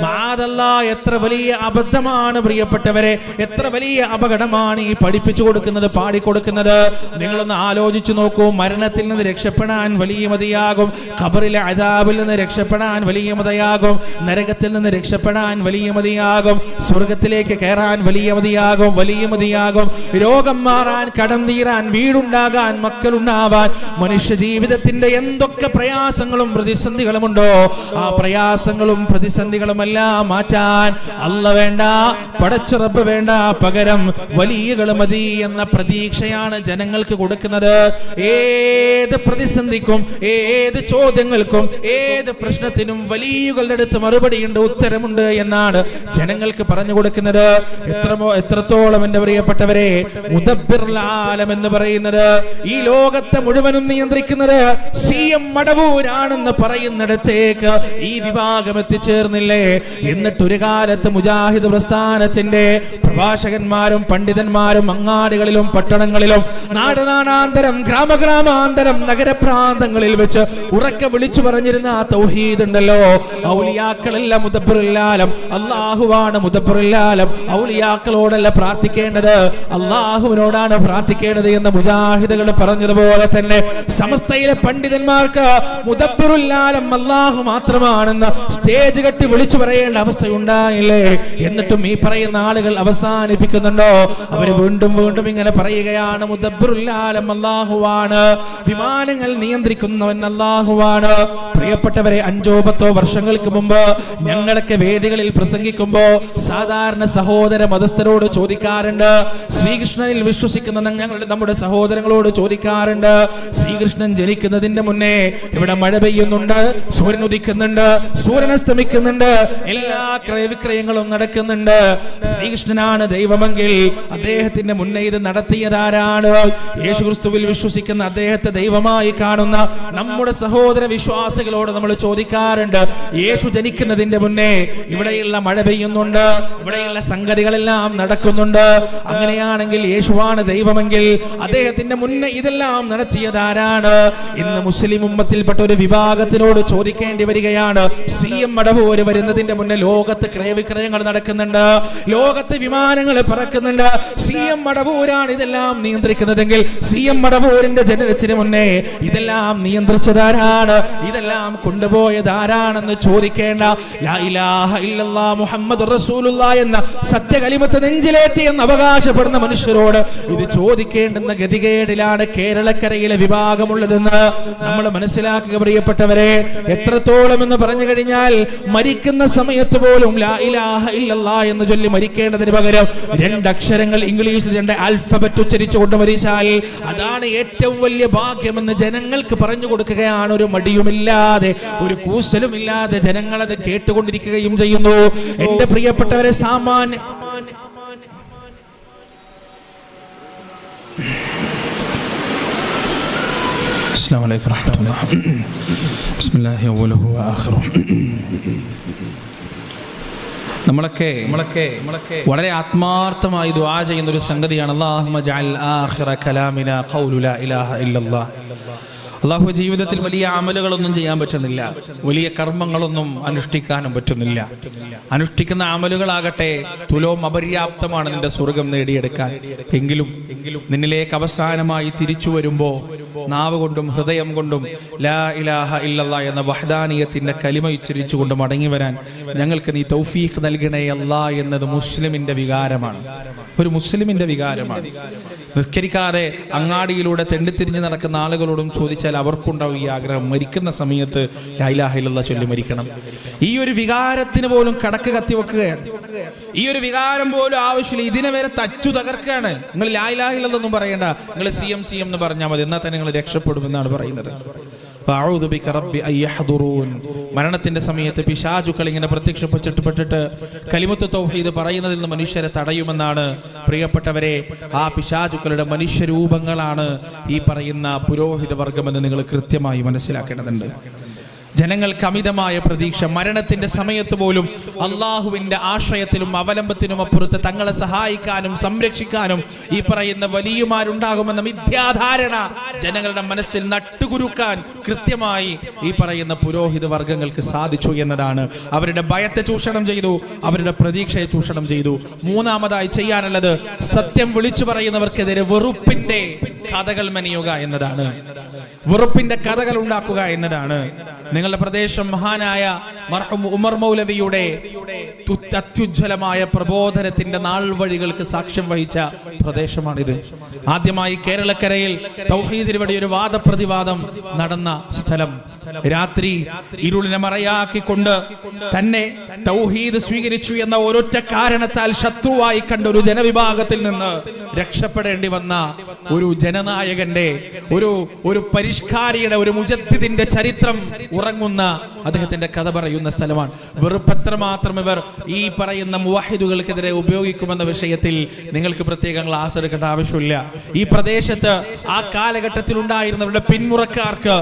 മാദല്ലാ, എത്ര വലിയ അബദ്ധമാണ് പ്രിയപ്പെട്ടവരെ, എത്ര വലിയ അപകടമാണ് ഈ പഠിപ്പിച്ചു കൊടുക്കുന്നത്, പാടിക്കൊടുക്കുന്നത്. നിങ്ങളൊന്ന് ആലോചിച്ചു നോക്കൂ. മരണത്തിൽ നിന്ന് രക്ഷപ്പെടാൻ വലിയ മതിയാകും, ഖബറിലെ അദാബിൽ നിന്ന് രക്ഷപ്പെടാൻ വലിയ മതിയാകും, നരകത്തിൽ നിന്ന് രക്ഷപ്പെടാൻ വലിയ മതിയാകും, സ്വർഗത്തിലേക്ക് കയറാൻ വലിയ മതിയാകും, വലിയ മതിയാകും. രോഗം മാറാൻ, കടം തീരാൻ, വീടുണ്ടാകാൻ, മക്കളുണ്ടാവാൻ, മനുഷ്യ ജീവിതത്തിന്റെ എന്തൊക്കെ പ്രയാസങ്ങളും പ്രതിസന്ധികളുമുണ്ടോ ആ പ്രയാസങ്ങളും പ്രതിസന്ധികളുമെല്ലാം മാറ്റാൻ മാറ്റാൻ അല്ല വേണ്ട, പടച്ച റബ്ബ് വേണ്ട, പകരം വലിയകൾ മതി എന്ന പ്രതീക്ഷയാണ് ജനങ്ങൾക്ക് കൊടുക്കുന്നത്. ഏത് പ്രതിസന്ധിക്കും, ഏത് ചോദ്യങ്ങൾക്കും, ഏത് പ്രശ്നത്തിനും വലിയകളുടെ അടുത്ത് മറുപടിയുണ്ട്, ഉത്തരമുണ്ട് എന്നാണ് ജനങ്ങൾക്ക് പറഞ്ഞു കൊടുക്കുന്നത്. എത്രത്തോളം എന്റെ പ്രിയപ്പെട്ടവരെ, മുദബ്ബിറുൽ ആലം എന്ന് പറയുന്നത്, ഈ ലോകത്തെ മുഴുവനും നിയന്ത്രിക്കുന്നത് CM മടവൂരാണെന്ന് പറയുന്നിടത്തേക്ക് ഈ വിഭാഗം എത്തിച്ചേർന്നില്ലേ? എന്നിട്ടൊരു കാലത്ത് മുജാഹിദ് പ്രസ്ഥാനത്തിന്റെ പ്രഭാഷകന്മാരും പണ്ഡിതന്മാരും അങ്ങാടികളിലും പട്ടണങ്ങളിലും നാടാന്തരം ഗ്രാമഗ്രാമാന്തരം നഗരപ്രാന്തങ്ങളിൽ വെച്ച് ഉറക്കെ വിളിച്ചു പറഞ്ഞിരുന്ന ആ തൗഹീദ് ഉണ്ടല്ലോ, ഔലിയാക്കളല്ല മുദബ്ബിറുൽ ആലം, അല്ലാഹുവാണ് മുദബ്ബിറുൽ ആലം. ഔലിയാക്കളോടല്ല പ്രാർത്ഥിക്കേണ്ടത്, അല്ലാഹുവിനോടാണ് പ്രാർത്ഥിക്കേണ്ടത് എന്ന് മുജാഹിദുകൾ പറഞ്ഞതുപോലെ തന്നെ സമസ്തയിലെ പണ്ഡിതന്മാർക്ക് മുദബ്ബിറുൽ ആലം അല്ലാഹു മാത്രമാണെന്ന് സ്റ്റേജ് കെട്ടി വിളിച്ചു പറയേണ്ട അവസ്ഥയുണ്ടായില്ലേ? എന്നിട്ടും ഈ പറയുന്ന ആളുകൾ അവസാനിപ്പിക്കുന്നുണ്ടോ? അവർ വീണ്ടും വീണ്ടും ഇങ്ങനെ പറയുകയാണ്, മുദബ്ബിറുൽ ആലം അല്ലാഹുവാണ്, വിമാനങ്ങൾ നിയന്ത്രിക്കുന്നവൻ അല്ലാഹുവാണ്. പ്രിയപ്പെട്ടവരെ, 5-10 വർഷങ്ങൾക്ക് മുമ്പ് ഞങ്ങളൊക്കെ വേദികളിൽ പ്രസംഗിക്കുമ്പോ സാധാരണ സഹോദര മതസ്ഥരോട് ചോദിക്കാറുണ്ട്, ശ്രീകൃഷ്ണനിൽ വിശ്വസിക്കുന്ന നമ്മുടെ സഹോദരങ്ങളോട് ചോദിക്കാറുണ്ട്, ശ്രീകൃഷ്ണൻ ജനിക്കുന്നതിന്റെ മുന്നേ ഇവിടെ മഴ പെയ്യുന്നുണ്ട്, സൂര്യൻ ഉദിക്കുന്നുണ്ട്, സൂര്യൻ അസ്തമിക്കുന്നുണ്ട്, എല്ലാ ക്രയവിക്രയങ്ങളും നടക്കുന്നുണ്ട്. ശ്രീകൃഷ്ണനാണ് ദൈവമെങ്കിൽ അദ്ദേഹത്തിന്റെ മുന്നേ ഇത് നടത്തിയതാരാണ്? യേശുക്രിസ്തുവിൽ വിശ്വസിക്കുന്ന അദ്ദേഹത്തെ ദൈവമായി കാണുന്ന നമ്മുടെ സഹോദര വിശ്വാസികളോട് നമ്മൾ ചോദിക്കാറുണ്ട്, യേശു ജനിക്കുന്നതിന്റെ മുന്നേ ഇവിടെയുള്ള മഴ പെയ്യുന്നുണ്ട്, ഇവിടെയുള്ള സംഗതികളെല്ലാം നടക്കുന്നുണ്ട്. അങ്ങനെയാണെങ്കിൽ യേശുവാണ് ദൈവമെങ്കിൽ അദ്ദേഹത്തിന്റെ മുന്നേ ഇതെല്ലാം നടത്തിയതാരാണ്? ഇന്ന് മുസ്ലിം ഉമ്മത്തിൽപ്പെട്ട ഒരു വിഭാഗത്തിനോട് ചോദിക്കേണ്ടി വരികയാണ്. CM മടവൂര് വരുന്നതിന്റെ മുന്നേ ലോകത്ത് ക്രയവിക്രയങ്ങൾ നടക്കുന്നുണ്ട്, ലോകത്ത് വിമാനങ്ങൾ പറക്കുന്നുണ്ട്. CM മടവൂരാണ് ഇതെല്ലാം നിയന്ത്രിക്കുന്നതെങ്കിൽ CM മടവൂരിന്റെ ജനനത്തിന് മുന്നേ ഇതെല്ലാം നിയന്ത്രിച്ചതാരാണ്? ഇതെല്ലാം കൊണ്ടുപോയതാരാണെന്ന് ചോദിക്കേണ്ട, ലാ ഇലാഹ ഇല്ലല്ലാഹ് മുഹമ്മദുർ റസൂലുള്ളാഹ് എന്ന സത്യകലിമത്ത് നെഞ്ചിലേറ്റി എന്ന് അവകാശപ്പെടുന്ന മനുഷ്യരോട് ഇത് ചോദിക്കേണ്ടുന്ന ഗതികേടിലാണ് കേരളക്കരയിലെ വിഭാഗമുള്ളതെന്ന് നമ്മൾ മനസ്സിലാക്കുക. പ്രിയപ്പെട്ടവരെ, എത്രത്തോളം എന്ന് പറഞ്ഞു കഴിഞ്ഞാൽ മരിക്കുന്ന സമയത്ത് പോലും ലാ ഇലാഹ ഇല്ലല്ലാഹ് എന്ന് ചൊല്ലി മരിക്കേണ്ടതിന് പകരം 2 അക്ഷരങ്ങൾ ഇംഗ്ലീഷിൽ 2 ആൽഫബറ്റ് ഉച്ചരിച്ചുകൊണ്ട് മരിച്ചാൽ അതാണ് ഏറ്റവും വലിയ ഭാഗ്യമെന്ന് ജനങ്ങൾക്ക് പറഞ്ഞു കൊടുക്കുകയാണ്. ഒരു മടിയുമില്ലാതെ, ഒരു കൂസലുമില്ലാതെ ജനങ്ങൾ അത് കേട്ടുകൊണ്ടിരിക്കുകയും ചെയ്യുന്നു. എന്റെ പ്രിയപ്പെട്ടവരെ, സാമാന്യ അസ്സലാമു അലൈക്കും വറഹ്മത്തുള്ളാഹി ബിസ്മില്ലാഹി അവ്വലുഹു വആഖിറുഹു. നമ്മളൊക്കെ വളരെ ആത്മാർത്ഥമായി ദുആ ചെയ്യുന്ന ഒരു സംഗതിയാണ്, അല്ലാഹുമ്മ ജഅൽ ആഖിറ കലാമിനാ ഖൗലു ലാ ഇലാഹ ഇല്ലല്ലാഹ്. അള്ളാഹു ജീവിതത്തിൽ വലിയ അമലുകളൊന്നും ചെയ്യാൻ പറ്റുന്നില്ല, വലിയ കർമ്മങ്ങളൊന്നും അനുഷ്ഠിക്കാനും പറ്റുന്നില്ല. അനുഷ്ഠിക്കുന്ന അമലുകളാകട്ടെ തുലോം അപര്യാപ്തമാണ് നിന്റെ സ്വർഗം നേടിയെടുക്കാൻ. എങ്കിലും നിന്നിലേക്ക് അവസാനമായി തിരിച്ചു വരുമ്പോ നാവ് കൊണ്ടും ഹൃദയം കൊണ്ടും ലാ ഇലാഹ ഇല്ലല്ലാഹ് എന്ന വഹ്ദാനിയത്തിന്റെ കലിമ ഉച്ചരിച്ചുകൊണ്ട് മടങ്ങി വരാൻ ഞങ്ങൾക്ക് നീ തൗഫീഖ് നൽകണേ അല്ലാഹ് എന്നത് മുസ്ലിമിന്റെ വികാരമാണ്, ഒരു മുസ്ലിമിന്റെ വികാരമാണ്. നിസ്കരിക്കാതെ അങ്ങാടിയിലൂടെ തെണ്ടിത്തിരിഞ്ഞ് നടക്കുന്ന ആളുകളോടും ചോദിച്ചാൽ അവർക്കുണ്ടാവും ഈ ആഗ്രഹം, മരിക്കുന്ന സമയത്ത് ലാ ഇലാഹ ഇല്ലല്ലാഹ് ചൊല്ലി മരിക്കണം. ഈ ഒരു വികാരത്തിന് പോലും കടക്ക് കത്തിവെക്കുകയാണ്, ഈ ഒരു വികാരം പോലും ആവശ്യമില്ല. ഇതിനെ വരെ തച്ചു തകർക്കുകയാണ്. നിങ്ങൾ ലാ ഇലാഹ ഇല്ലല്ലാഹ് ഒന്നും പറയണ്ട, നിങ്ങൾ CM എന്ന് പറഞ്ഞാൽ മതി, എന്നാൽ തന്നെ നിങ്ങൾ രക്ഷപ്പെടുമെന്നാണ് പറയുന്നത്. മരണത്തിന്റെ സമയത്ത് പിശാചുക്കൾ ഇങ്ങനെ പ്രത്യക്ഷപ്പെട്ടിട്ട് കലിമത്ത് തൗഹീദ് പറയുന്നതിൽ നിന്ന് മനുഷ്യരെ തടയുമെന്നാണ്. പ്രിയപ്പെട്ടവരെ, ആ പിശാചുക്കളുടെ മനുഷ്യരൂപങ്ങളാണ് ഈ പറയുന്ന പുരോഹിത വർഗമെന്ന് നിങ്ങൾ കൃത്യമായി മനസ്സിലാക്കേണ്ടതുണ്ട്. ജനങ്ങൾക്ക് അമിതമായ പ്രതീക്ഷ, മരണത്തിന്റെ സമയത്ത് പോലും അള്ളാഹുവിന്റെ ആശ്രയത്തിലും അവലംബത്തിനും അപ്പുറത്ത് തങ്ങളെ സഹായിക്കാനും സംരക്ഷിക്കാനും ഈ പറയുന്ന വലിയമാരുണ്ടാകുമെന്ന മിഥ്യാധാരണ ജനങ്ങളുടെ മനസ്സിൽ നട്ടുകുരുക്കാൻ കൃത്യമായി ഈ പറയുന്ന പുരോഹിത വർഗങ്ങൾക്ക് സാധിച്ചു എന്നതാണ്. അവരുടെ ഭയത്തെ ചൂഷണം ചെയ്തു, അവരുടെ പ്രതീക്ഷയെ ചൂഷണം ചെയ്തു. മൂന്നാമതായി ചെയ്യാനുള്ളത് സത്യം വിളിച്ചു പറയുന്നവർക്കെതിരെ വെറുപ്പിന്റെ കഥകൾ മെനയുക എന്നതാണ്, വെറുപ്പിന്റെ കഥകൾ ഉണ്ടാക്കുക എന്നതാണ്. നിങ്ങൾ ഞങ്ങളുടെ പ്രദേശം മഹാനായ മർഹൂം ഉമർ മൗലവിയുടെ അത്യുജ്വലമായ പ്രബോധനത്തിന്റെ നാൾ വഴികൾക്ക് സാക്ഷ്യം വഹിച്ച പ്രദേശമാണിത്. ആദ്യമായി കേരളക്കരയിൽ തൗഹീദിന് വേണ്ടി ഒരു വാദപ്രതിവാദം നടന്ന സ്ഥലം. രാത്രി ഇരുളിനെ മറയാക്കിക്കൊണ്ട് തന്നെ തൗഹീദ് സ്വീകരിച്ചു എന്ന ഒരൊറ്റ കാരണത്താൽ ശത്രുവായി കണ്ട ഒരു ജനവിഭാഗത്തിൽ നിന്ന് രക്ഷപ്പെടേണ്ടി വന്ന ഒരു ജനനായകന്റെ, ഒരു പരിഷ്കാരിയുടെ, ഒരു മുജദ്ദിദിന്റെ ചരിത്രം ഉറങ്ങുന്ന അദ്ദേഹത്തിന്റെ കഥ പറയുന്ന സ്ഥലമാണ്. വെറുപ്പത്ര മാത്രം ഇവർ ഈ പറയുന്ന മുവഹിദുകൾക്കെതിരെ ഉപയോഗിക്കുമെന്ന വിഷയത്തിൽ നിങ്ങൾക്ക് പ്രത്യേകം ക്ലാസ് എടുക്കേണ്ട ആവശ്യമില്ല. ഈ പ്രദേശത്ത് ആ കാലഘട്ടത്തിൽ ഉണ്ടായിരുന്നവരുടെ പിന്മുറക്കാർക്ക്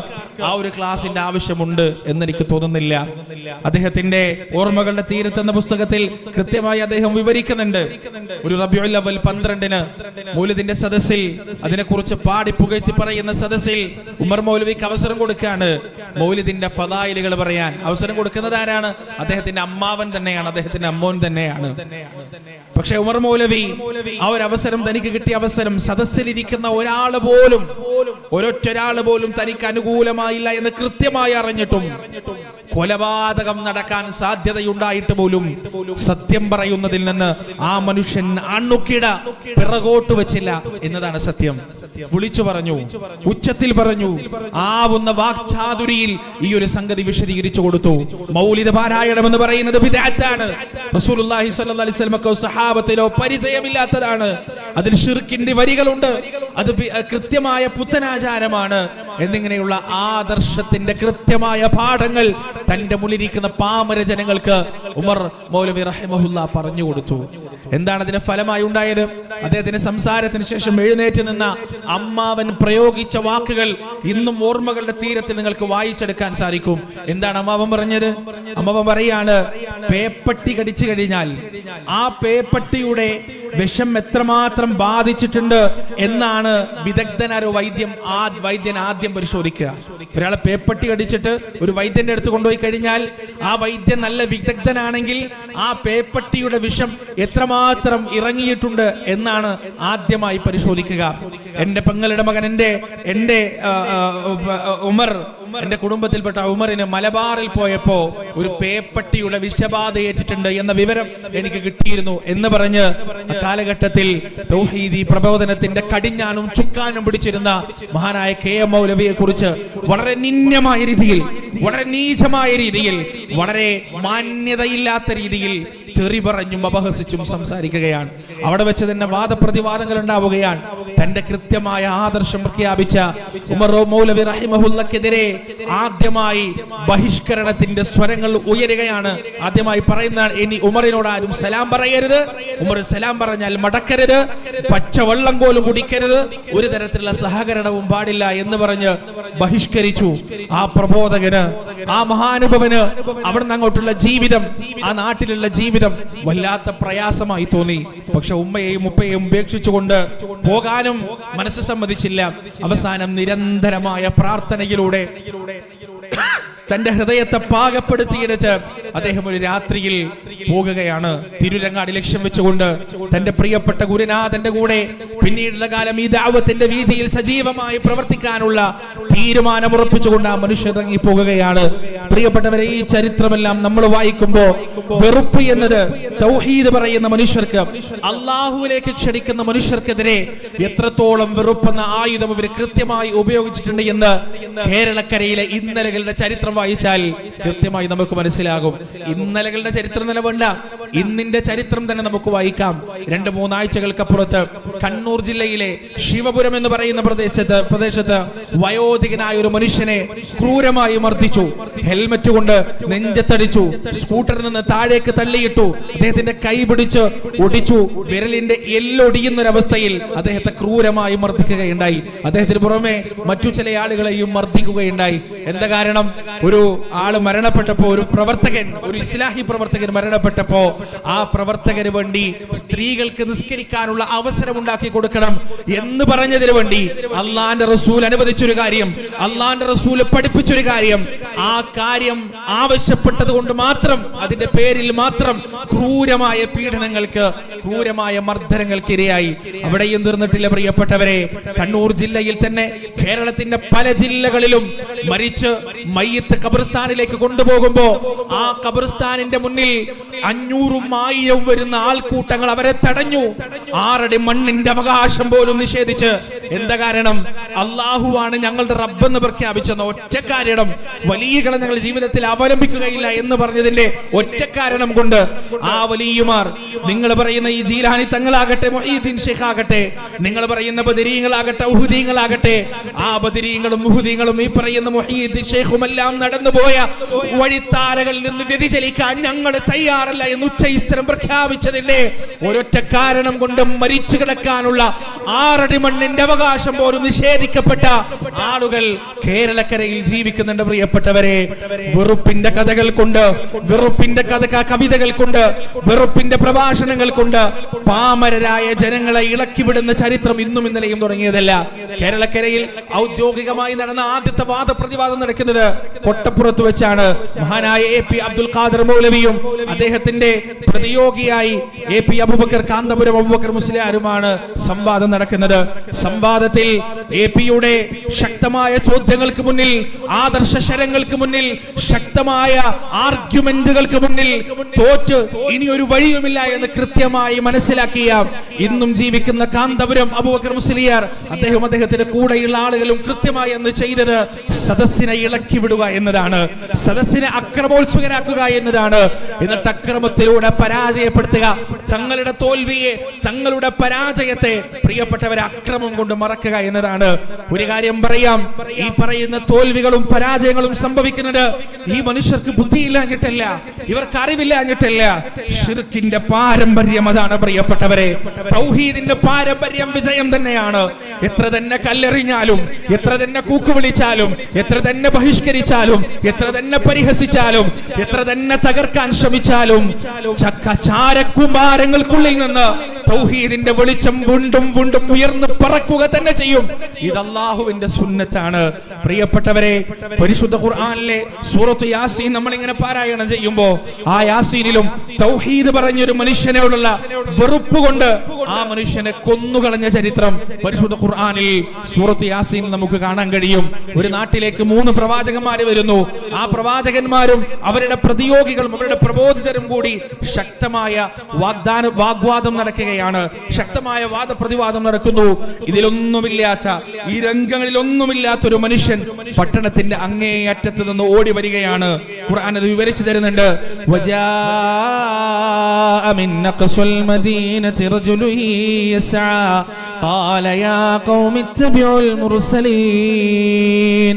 ആ ഒരു ക്ലാസിന്റെ ആവശ്യമുണ്ട് എന്നെനിക്ക് തോന്നുന്നില്ല. അദ്ദേഹത്തിന്റെ ഓർമ്മകളുടെ തീരത്ത് എന്ന പുസ്തകത്തിൽ കൃത്യമായി അദ്ദേഹം വിവരിക്കുന്നുണ്ട്. ഒരു റബീഉൽ അവ്വൽ 12-ന് മൗലിദിന്റെ സദസ്സിൽ അതിനെക്കുറിച്ച് പാടി പുകഴ്ത്തി പറയുന്ന സദസ്സിൽ ഉമർ മൗലവിക്ക് അവസരം കൊടുക്കുകയാണ് മൗലിദിന്റെ ഫദായിലുകൾ പറയാൻ. അവസരം കൊടുക്കുന്നത് ആരാണ്? അദ്ദേഹത്തിന്റെ അമ്മാവൻ തന്നെയാണ്, അദ്ദേഹത്തിന്റെ അമ്മോൻ തന്നെയാണ്. പക്ഷെ ഉമർ മൗലവി ആ ഒരു അവസരം, തനിക്ക് കിട്ടിയ അവസരം, സദസ്സിലിരിക്കുന്ന ഒരാള് പോലും, ഒരൊറ്റൊരാള് പോലും തനിക്ക് അനുകൂലമായില്ല എന്ന് കൃത്യമായി അറിഞ്ഞിട്ടും, കൊലപാതകം നടക്കാൻ സാധ്യതയുണ്ടായിട്ട് പോലും സത്യം പറയുന്നതിൽ നിന്ന് ആ മനുഷ്യൻ അണ്ണുക്കിട പിറകോട്ട് വെച്ചില്ല എന്നതാണ് സത്യം. വിളിച്ചു പറഞ്ഞു, ഉച്ചത്തിൽ പറഞ്ഞു, ആവുന്ന വാക്ചാതുരിയിൽ ഈ ഒരു സംഗതി വിശദീകരിച്ചു കൊടുത്തു. മൗലിദ പാരായണം എന്ന് പറയുന്നത് ബിദ്അത്താണ്. റസൂലുള്ളാഹി സ്വല്ലല്ലാഹി അലൈഹി വസല്ലമക്കോ സഹാബത്തിലോ പരിചയമില്ലാത്തതാണ്. അതിൽ ശിർക്കിന്റെ വരികളുണ്ട്. അത് കൃത്യമായ പുത്തനാചാരമാണ് എന്നിങ്ങനെയുള്ള ആദർശത്തിന്റെ കൃത്യമായ പാഠങ്ങൾ തന്റെ മുന്നിലിരിക്കുന്ന പാമര ജനങ്ങൾക്ക് ഉമർ മൗലവി റഹിമഹുല്ലാ പറഞ്ഞു കൊടുത്തു. എന്താണ് അതിന്റെ ഫലമായി ഉണ്ടായത്? അദ്ദേഹത്തിന്റെ സംസാരത്തിന് ശേഷം എഴുന്നേറ്റ് നിന്ന അമ്മാവൻ പ്രയോഗിച്ച വാക്കുകൾ ഇന്നും ഓർമ്മകളുടെ തീരത്തിൽ നിങ്ങൾക്ക് വായിച്ചെടുക്കാൻ സാധിക്കും. എന്താണ് അമ്മാവൻ പറഞ്ഞത്? അമ്മാവൻ പറയാണ്, പേപ്പട്ടി കടിച്ചു കഴിഞ്ഞാൽ ആ പേപ്പട്ടിയുടെ വിഷം എത്രമാത്രം ബാധിച്ചിട്ടുണ്ട് എന്നാണ് വിദഗ്ധനായ വൈദ്യൻ ആദ്യം പരിശോധിക്കുക. ഒരാളെ പേപ്പട്ടി കടിച്ചിട്ട് ഒരു വൈദ്യന്റെ അടുത്ത് കൊണ്ടുപോയി കഴിഞ്ഞാൽ ആ വൈദ്യൻ നല്ല വിദഗ്ധനാണെങ്കിൽ ആ പേപ്പട്ടിയുടെ വിഷം എത്രമാത്രം ഇറങ്ങിയിട്ടുണ്ട് എന്നാണ് ആദ്യമായി പരിശോധിക്കുക. എന്റെ പെങ്ങളുടെ മകൻ എന്റെ ഉമർ, എന്റെ കുടുംബത്തിൽപ്പെട്ട ഉമറിന് മലബാറിൽ പോയപ്പോ ഒരു പേപ്പട്ടിയുടെ വിഷബാധ ഏറ്റിട്ടുണ്ട് എന്ന വിവരം എനിക്ക് കിട്ടിയിരുന്നു എന്ന് പറഞ്ഞ് കാലഘട്ടത്തിൽ തൗഹീദി പ്രബോധനത്തിന്റെ കടിഞ്ഞാനും ചുക്കാനും പിടിച്ചിരുന്ന മഹാനായ KM മൗലവിയെ കുറിച്ച് വളരെ നിന്ദ്യമായ രീതിയിൽ, വളരെ നീചമായ രീതിയിൽ, വളരെ മാന്യതയില്ലാത്ത രീതിയിൽ തെറി പറഞ്ഞും അപഹസിച്ചും സംസാരിക്കുകയാണ്. അവിടെ വെച്ച് തന്നെ വാദപ്രതിവാദങ്ങൾ ഉണ്ടാവുകയാണ്. തന്റെ കൃത്യമായ ആദർശം പ്രഖ്യാപിച്ച ഉമർ മൗലവി റഹിമഹുല്ലക്കെതിരെ ആദ്യമായി ബഹിഷ്കരണത്തിന്റെ സ്വരങ്ങൾ ഉയരുകയാണ്. ആദ്യമായി പറയുന്ന, ഇനി ഉമറിനോട് ആരും സലാം പറയരുത്, ഉമർ സലാം പറഞ്ഞാൽ മടക്കരുത്, പച്ചവെള്ളം പോലും കുടിക്കരുത്, ഒരു തരത്തിലുള്ള സഹകരണവും പാടില്ല എന്ന് പറഞ്ഞ് ബഹിഷ്കരിച്ചു. ആ പ്രബോധകന്, ആ മഹാനുഭവന് അവിടുന്ന് അങ്ങോട്ടുള്ള ജീവിതം, ആ നാട്ടിലുള്ള ജീവിതം വല്ലാത്ത പ്രയാസമായി തോന്നി. പക്ഷെ ഉമ്മയെയും ഉപ്പയെയും ഉപേക്ഷിച്ചുകൊണ്ട് പോകാനും മനസ്സ് സമ്മതിച്ചില്ല. അവസാനം നിരന്തരമായ പ്രാർത്ഥനയിലൂടെ തന്റെ ഹൃദയത്തെ പാകപ്പെടുത്തിയെടുത്ത് അദ്ദേഹം ഒരു രാത്രിയിൽ പോകുകയാണ്. തിരുരങ്ങാടി ലക്ഷ്യം വെച്ചുകൊണ്ട് തന്റെ പ്രിയപ്പെട്ട ഗുരുനാഥന്റെ കൂടെ പിന്നീടുള്ള കാലം ഈ ദഅവത്തിന്റെ വീതിയിൽ സജീവമായി പ്രവർത്തിക്കാനുള്ള തീരുമാനമുറപ്പിച്ചുകൊണ്ട് ആ മനുഷ്യൻ ഇറങ്ങി പോകുകയാണ്. പ്രിയപ്പെട്ടവരെ, ഈ ചരിത്രമെല്ലാം നമ്മൾ വായിക്കുമ്പോൾ വെറുപ്പ് എന്നത് തൗഹീദ് പറയുന്ന മനുഷ്യർക്ക്, അള്ളാഹുവിലേക്ക് ക്ഷണിക്കുന്ന മനുഷ്യർക്കെതിരെ എത്രത്തോളം വെറുപ്പെന്ന ആയുധം ഇവർ കൃത്യമായി ഉപയോഗിച്ചിട്ടുണ്ട് എന്ന് കേരളക്കരയിലെ ഇന്നലകളുടെ ചരിത്രം വായിച്ചാൽ കൃത്യമായി നമുക്ക് മനസ്സിലാകും. ഇന്നലകളുടെ ചരിത്രം തന്നെ വേണ്ട, ഇന്നിന്റെ ചരിത്രം തന്നെ നമുക്ക് വായിക്കാം. 2-3 ആഴ്ചകൾക്കപ്പുറത്ത് കണ്ണൂർ ജില്ലയിലെ ശിവപുരം എന്ന് പറയുന്ന പ്രദേശത്ത് വയോധികനായ ഒരു മനുഷ്യനെ ക്രൂരമായി മർദ്ദിച്ചു. ഹെൽമറ്റ് കൊണ്ട് നെഞ്ചത്തടിച്ചു, സ്കൂട്ടറിൽ നിന്ന് താഴേക്ക് തള്ളിയിട്ടു, അദ്ദേഹത്തിന്റെ കൈ പിടിച്ച് ഒടിച്ചു, വിരലിന്റെ എല്ലൊടിയുന്നൊരവസ്ഥയിൽ അദ്ദേഹത്തെ ക്രൂരമായി മർദ്ദിക്കുകയുണ്ടായി. അദ്ദേഹത്തിന് പുറമെ മറ്റു ചില ആളുകളെയും മർദ്ദിക്കുകയുണ്ടായി. എന്താ കാരണം? ഒരു ആള് മരണപ്പെട്ടപ്പോ, ഒരു പ്രവർത്തകൻ, ഒരു ഇസ്ലാഹി പ്രവർത്തകൻ മരണപ്പെട്ടപ്പോ ആ പ്രവർത്തകന് വേണ്ടി സ്ത്രീകൾക്ക് നിസ്കരിക്കാനുള്ള അവസരം ഉണ്ടാക്കി കൊടുക്കണം എന്ന് പറഞ്ഞതിന് വേണ്ടി അള്ളാന്റെ റസൂൽ അനുവദിച്ചൊരു കാര്യം, അള്ളാന്റെ റസൂൽ പഠിപ്പിച്ചൊരു കാര്യം, ആ കാര്യം ആവശ്യപ്പെട്ടത് കൊണ്ട് മാത്രം, അതിന്റെ പേരിൽ മാത്രം ക്രൂരമായ പീഡനങ്ങൾക്ക് ക്രൂരമായ മർദ്ദനങ്ങൾക്കിരയായി. അവിടെയും തീർന്നിട്ടില്ല പ്രിയപ്പെട്ടവരെ. കണ്ണൂർ ജില്ലയിൽ തന്നെ കേരളത്തിന്റെ പല ജില്ലകളിലും മരിച്ച് മയ്യത്ത് ഖബർസ്ഥാനിലേക്ക് കൊണ്ടുപോകുമ്പോ ആ ഖബർസ്ഥാനിന്റെ മുന്നിൽ 500-1000 വരുന്ന ആൾക്കൂട്ടങ്ങൾ അവരെ തടഞ്ഞു. 6 അടി മണ്ണിന്റെ അവകാശം പോലും നിഷേധിച്ച്. എന്താ കാരണം? അള്ളാഹുവാണ് ഞങ്ങളുടെ റബ്ബെന്ന് പ്രഖ്യാപിച്ചെന്ന ഒറ്റ കാരണം, വലിയകളെ ഞങ്ങൾ ജീവിതത്തിൽ അവലംബിക്കുകയില്ല എന്ന് പറഞ്ഞതിന്റെ ഒറ്റ കാരണം കൊണ്ട് ആ വലിയമാർ, നിങ്ങൾ പറയുന്ന ഈ ജീലാനി തങ്ങളാകട്ടെ, മുഹീദ്ദീൻ ഷെയ്ഖ് ആകട്ടെ, നിങ്ങൾ പറയുന്ന ബദരീങ്ങളാകട്ടെ, ഉഹുദീങ്ങളാകട്ടെ, ആ ബദരീങ്ങളും ഉഹുദീങ്ങളും ഈ പറയുന്ന മുഹീദ്ദീൻ ഷെയ്ഖും എല്ലാം നടന്നുപോയ വഴിത്താരകളിൽ നിന്ന് വ്യതിചലിക്കാൻ ഞങ്ങൾ തയ്യാറല്ല എന്ന് ഉച്ചയിസ്തരം പ്രഖ്യാപിച്ചതിന്റെ ഒരൊറ്റ കാരണം കൊണ്ട് മരിച്ചു കിടക്കാനുള്ള 6 അടി മണ്ണിന്റെ അവകാശം പോലും നിഷേധിക്കപ്പെട്ട ആളുകൾ കേരളക്കരയിൽ ജീവിക്കുന്നുണ്ട് പ്രിയപ്പെട്ടവരെ. വെറുപ്പിന്റെ കഥകൾ കൊണ്ട്, വെറുപ്പിന്റെ കവിതകൾ കൊണ്ട്, വെറുപ്പിന്റെ പ്രഭാഷണങ്ങൾ കൊണ്ട് പാമരരായ ജനങ്ങളെ ഇളക്കിവിടുന്ന ചരിത്രം ഇന്നും ഇന്നലെയും തുടങ്ങിയതല്ല. കേരളക്കരയിൽ ഔദ്യോഗികമായി നടന്ന ആദ്യത്തെ വാദപ്രതിവാദം നടക്കുന്നത് കൊട്ടപ്പുറത്ത് വെച്ചാണ്. മഹാനായ AP അബ്ദുൽ ഖാദർ മൗലവിയും അദ്ദേഹത്തിന്റെ പ്രതിയോഗിയായി AP അബൂബക്കർ കാന്തപുരം അബൂബക്കർ മുസ്ലിയാരുമാണ് സംവാദം നടക്കുന്നത്. സംവാദത്തിൽ APയുടെ ശക്തമായ ചോദ്യങ്ങൾക്ക് മുന്നിൽ, ആദർശ ശരങ്ങൾക്ക് മുന്നിൽ, ശക്തമായ ആർഗ്യുമെന്റുകൾക്ക് മുന്നിൽ തോറ്റ് ഇനി ഒരു വഴിയുമില്ല എന്ന് കൃത്യമായി മനസ്സിലാക്കിയ ഇന്നും ജീവിക്കുന്ന കാന്തപുരം അബൂബക്കർ മുസ്ലിയാർ അദ്ദേഹത്തിന്റെ കൂടെയുള്ള ആളുകളും കൃത്യമായി എന്ന് ചെയ്തത് സദസ്സിനെ ഇളക്കി വിടുക എന്നതാണ്, സദസ്സിനെ അക്രമോത്സുകരാക്കുക എന്നതാണ്. എന്നിട്ട് അക്രമത്തിലൂടെ പരാജയപ്പെടുത്തുക, തങ്ങളുടെ തോൽവിയെ, തങ്ങളുടെ പരാജയത്തെ പ്രിയപ്പെട്ടവരെ അക്രമം കൊണ്ട് മറക്കുക എന്നതാണ്. ഒരു കാര്യം പറയാം, ഈ പറയുന്ന തോൽവികളും പരാജയങ്ങളും സംഭവിക്കുന്നത് ഈ മനുഷ്യർക്ക് ബുദ്ധിയില്ലാഞ്ഞിട്ടല്ല, ഇവർക്ക് അറിവില്ലാഞ്ഞിട്ടല്ല. ശിർക്കിന്റെ പാരമ്പര്യം അതാണ് പ്രിയപ്പെട്ടവരെ. തൗഹീദിന്റെ പാരമ്പര്യം വിജയം തന്നെയാണ്. എത്ര തന്നെ കല്ലെറിഞ്ഞാലും, എത്ര തന്നെ കൂക്ക് വിളിച്ചാലും, എത്ര തന്നെ ബഹിഷ്കരിച്ചാലും, എത്ര തന്നെ പരിഹസിച്ചാലും, എത്ര തന്നെ തകർക്കാൻ ശ്രമിച്ചാലും ചാരക്കുമാരങ്ങൾക്കുള്ളിൽ നിന്ന് തൗഹീദിന്റെ വെളിച്ചം വീണ്ടും വീണ്ടും ഉയർന്നു പറക്കുക തന്നെ ചെയ്യും. ഇത് അല്ലാഹുവിന്റെ സുന്നത്താണ് പ്രിയപ്പെട്ടവരെ. പരിശുദ്ധ ഖുർആനിലെ സൂറത്ത് യാസീൻ നമ്മൾ ഇങ്ങനെ പാരായണം ചെയ്യുമ്പോൾ ആ യാസീനിലും തൗഹീദ് പറഞ്ഞൊരു മനുഷ്യനോടുള്ള വെറുപ്പ് കൊണ്ട് ആ മനുഷ്യനെ കൊന്നുകളഞ്ഞ ചരിത്രം പരിശുദ്ധ ഖുർആനിൽ സൂറത്ത് യാസീൻ നമുക്ക് കാണാൻ കഴിയും. ഒരു നാട്ടിലേക്ക് 3 പ്രവാചകന്മാർ വരുന്നു. ആ പ്രവാചകന്മാരും അവരുടെ പ്രതിയോഗികളും അവരുടെ പ്രബോധിതരും കൂടി ശക്തമായ വാഗ്വാദം നടക്കുകയാണ്, ശക്തമായ വാദപ്രതിവാദം നടക്കുന്നു. ഇതിലൊന്നുമില്ലാത്ത, ഈ രംഗങ്ങളിൽ ഒന്നുമില്ലാത്തൊരു മനുഷ്യൻ പട്ടണത്തിന്റെ അങ്ങേയറ്റത്ത് നിന്ന് ഓടി വരികയാണ്. ഖുർആൻ അത് വിവരിച്ചു തരുന്നുണ്ട്. വജാഅ മിൻ അഖ്സൽ മദീനതി റജുലുൻ യസ്ആ ഖാല യാ ഖൗമി ഇത്തബിഉൽ മുർസലീൻ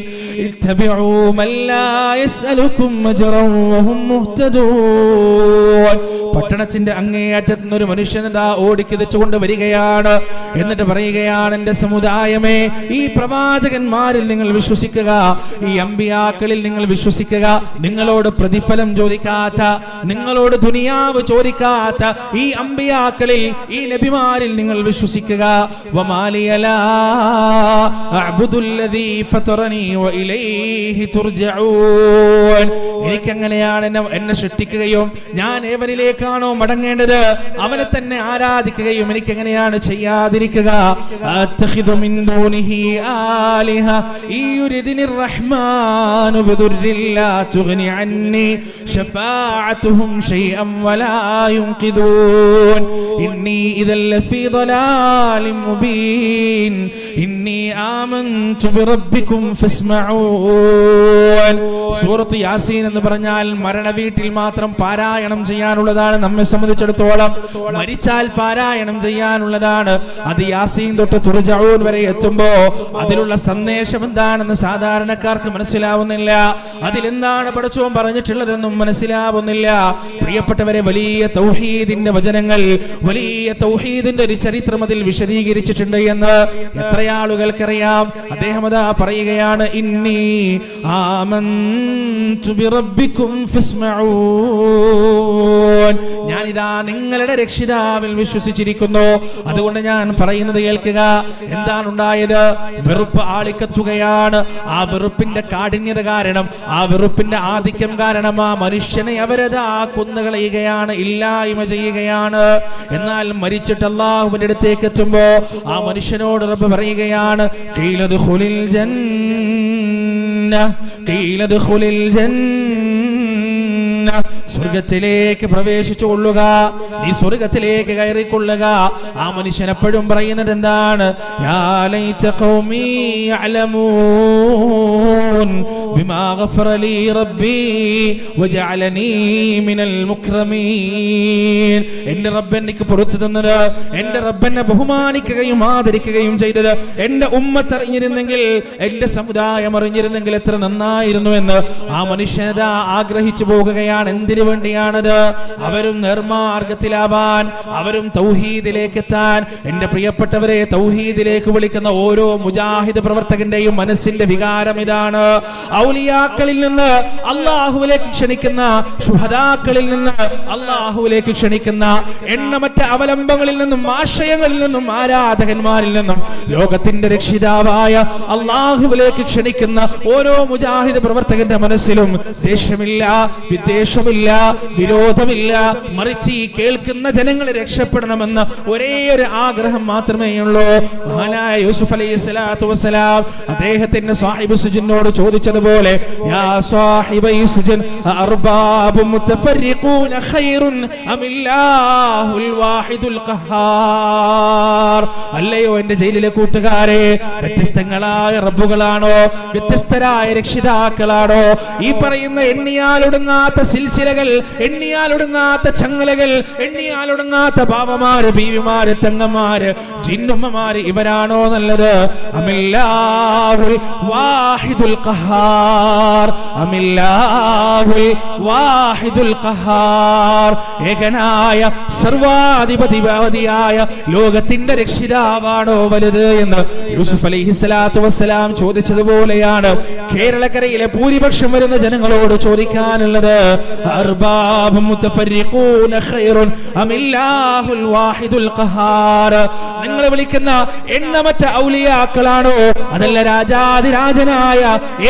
ഇത്തബിഉ മൻ ലാ യസ്അലുകും അജ്റൻ വഹും മുഹ്തദൂൻ. പട്ടണത്തിന്റെ അങ്ങേയറ്റത്ത് നിന്ന് ഒരു മനുഷ്യൻ ഓടിക്കിതച്ചുകൊണ്ട് വരികയാണ്. എന്നിട്ട് പറയുകയാണ്, എന്റെ സമുദായമേ, ഈ പ്രവാചകന്മാരിൽ നിങ്ങൾ വിശ്വസിക്കുക, ഈ അമ്പിയാക്കളിൽ നിങ്ങൾ വിശ്വസിക്കുക. നിങ്ങളോട് പ്രതിഫലം ചോദിക്കാത്ത, നിങ്ങളോട് ദുനിയാവ് ചോദിക്കാത്ത ഈ അമ്പിയാക്കളിൽ, ഈ നബിമാരിൽ നിങ്ങൾ വിശ്വസിക്കുക. വമാലിയ ലാ അഅ്ബുദുല്ലദീ ഫതറനീ വഇലൈഹി തുർജഊൻ. എനിക്കെങ്ങനെയാണ് എന്നെ സൃഷ്ടിക്കുകയും ഞാൻ ഏവനിലേക്കാണോ മടങ്ങേണ്ടത് അവനെ തന്നെ ആരാധിക്കുകയും എനിക്ക് എങ്ങനെയാണ് ചെയ്യാതിരിക്കുക? അത്തഖിദു മിൻ ദൂനിഹി ആലിഹ യുരിദിനിർ റഹ്മാനു ബിദുർരിൻ ലാ തുഗ്നി അന്നി ശഫാഅതുഹും ശൈഅൻ വലാ യുൻഖിദൂൻ ഇന്നി ഇദൽ ലഫീ ളലാലിൻ മുബീൻ ഇന്നി ആമൻതു ബിറബ്ബികും ഫസ്മഊൻ. സൂറത്ത് യാസീൻ എന്ന് പറഞ്ഞാൽ മരണ വീട്ടിൽ മാത്രം പാരായണം ചെയ്യാനുള്ളതാണ്. നമ്മെ സംബന്ധിച്ചിടത്തോളം മരിച്ചാൽ പാരായണം ചെയ്യാനുള്ളതാണ്. അത് യാസീൻ തൊട്ട് തുർജഊൻ വരെ എത്തുമ്പോ അതിലുള്ള സന്ദേശം എന്താണെന്ന് സാധാരണക്കാർക്ക് മനസ്സിലാവുന്നില്ല. അതിലെന്താണ് പടച്ചോൻ പറഞ്ഞിട്ടുള്ളതെന്നും മനസ്സിലാവുന്നില്ല. പ്രിയപ്പെട്ടവരെ, വലിയ തൗഹീദിന്റെ വചനങ്ങൾ, വലിയ തൗഹീദിന്റെ ഒരു ചരിത്രം അതിൽ വിശദീകരിച്ചിട്ടുണ്ട് എന്ന് എത്ര ആളുകൾക്കറിയാം. അദ്ദേഹം അതാ പറയുകയാണ്, ഇന്നി ആമന്തു ബിറബ്ബികും ഫസ്മഊൻ, ഞാനിതാ നിങ്ങളുടെ രക്ഷിതാവിൽ വിശ്വസിച്ചിരിക്കുന്നു, അതുകൊണ്ട് ഞാൻ പറയുന്നത് കേൾക്കുക. എന്താണ് ഉണ്ടായത്? വെറുപ്പ് ആളിക്കത്തുകയാണ്. ആ വെറുപ്പിന്റെ കാഠിന്യത കാരണം, ആ വെറുപ്പിന്റെ ആധിക്യം കാരണം ആ മനുഷ്യനെ അവരതാ കൊന്നുകളയുകയാണ്, ഇല്ലായ്മ ചെയ്യുകയാണ്. എന്നാൽ മരിച്ചിട്ട് അല്ലാഹുവിന്റെ അടുത്തേക്ക് എത്തുമ്പോ ആ മനുഷ്യനോട് റബ്ബ് പറയുകയാണ്, ഖീല ദുഖുലിൽ ജന്ന, ഖീല ദുഖുലിൽ ജന്ന, സ്വർഗത്തിലേക്ക് പ്രവേശിച്ചു കൊള്ളുക, നീ സ്വർഗത്തിലേക്ക് കയറിക്കൊള്ളുക. ആ മനുഷ്യൻ എപ്പോഴും പറയുന്നത് എന്താണ്? യാ ലൈത ഖൗമി യഅലമൂൻ ബിമാ ഗഫറ ലീ റബ്ബി വജഅലനീ മിനൽ മുക്രമീൻ. എന്റെ റബ്ബ് എനിക്ക് പുറത്തു തന്നത്, എന്റെ റബ്ബ് എന്നെ ബഹുമാനിക്കുകയും ആദരിക്കുകയും ചെയ്തത് എന്റെ ഉമ്മത്ത് അറിഞ്ഞിരുന്നെങ്കിൽ, എന്റെ സമുദായം അറിഞ്ഞിരുന്നെങ്കിൽ എത്ര നന്നായിരുന്നു എന്ന് ആ മനുഷ്യനത ആഗ്രഹിച്ചു പോകുകയാണ്. എന്തിനു വേണ്ടിയാണത്? അവരും നിർമാർഗത്തിലാവാൻ, അവരും തൗഹീദിലേക്ക് എത്താൻ. എന്റെ പ്രിയപ്പെട്ടവരെ, തൗഹീദിലേക്ക് വിളിക്കുന്ന ഓരോ മുജാഹിദ് പ്രവർത്തകന്റെയും മനസ്സിന്റെ വികാരം ഇതാണ്. ഔലിയാക്കളിൽ നിന്ന് അല്ലാഹുവിലേക്ക് ക്ഷണിക്കുന്ന, ശുഹദാക്കളിൽ നിന്ന് അല്ലാഹുവിലേക്ക് ക്ഷണിക്കുന്ന, എണ്ണമറ്റ അവലംബങ്ങളിൽ നിന്നും ആശയങ്ങളിൽ നിന്നും ആരാധകന്മാരിൽ നിന്നും ലോകത്തിന്റെ രക്ഷിതാവായ അല്ലാഹുവിലേക്ക് ക്ഷണിക്കുന്ന ഓരോ മുജാഹിദ് പ്രവർത്തകന്റെ മനസ്സിലും ദേഷ്യമില്ല, വിദ്വേഷമില്ല, വിരോധമില്ല, മറിച്ച് ഈ കേൾക്കുന്ന ജനങ്ങളെ രക്ഷപ്പെടണമെന്ന ഒരേ ഒരു ആഗ്രഹം മാത്രമേ ഉള്ളൂ. മഹാനായ യൂസുഫ് അലൈഹിസ്സലാത്തു വസ്സലാം അദ്ദേഹത്തിന്റെ സാഹിബ് സുജനോട് ചോദിച്ചതുപോലെ, യാ സാഹിബൈ സുജൻ അർബാബു മുതഫരിഖൂന ഖൈറുൻ അമില്ലാഹുൽ വാഹിദുൽ ഖഹാർ, അല്ലയോ എന്റെ ജയിലിലെ കൂട്ടുകാരെ, വ്യത്യസ്തങ്ങളായ റബ്ബുകളാണോ, വ്യത്യസ്തരായ രക്ഷിതാക്കളാണോ, ഈ പറയുന്ന എണ്ണിയാലൊടുങ്ങാത്ത സിൽസിലകൾ, എണ്ണിയാലൊടുങ്ങാത്ത ചങ്ങലകൾ, എണ്ണിയാലൊടുങ്ങാത്ത ബാബമാര്, ബീവിമാര്, തങ്ങന്മാര്, ജിന്നുമ്മമാര്, ഇവരാണോ നല്ലത്? അമില്ലാഹുൽ വാഹിദുൽ ഖഹാർ, അമില്ലാഹുൽ വാഹിദുൽ ഖഹാർ, ഏകനായ സർവാധിപതിയായ ലോകത്തിന്റെ രക്ഷിതാവാണോ വലുത് എന്ന് യൂസുഫ് അലൈഹിസ്സലാത്തു വസ്സലാം ചോദിച്ചതുപോലെയാണ് കേരളക്കരയിലെ ഭൂരിപക്ഷം വരുന്ന ജനങ്ങളോട് ചോദിക്കാനുള്ളത്. അർബാബും മുതഫരിഖൂന ഖൈറുൻ അമില്ലാഹുൽ വാഹിദുൽ ഖഹാർ, നിങ്ങൾ വിളിക്കുന്ന എണ്ണമറ്റ ഔലിയാക്കളാണോ, അതല്ല രാജാതിരാജനായ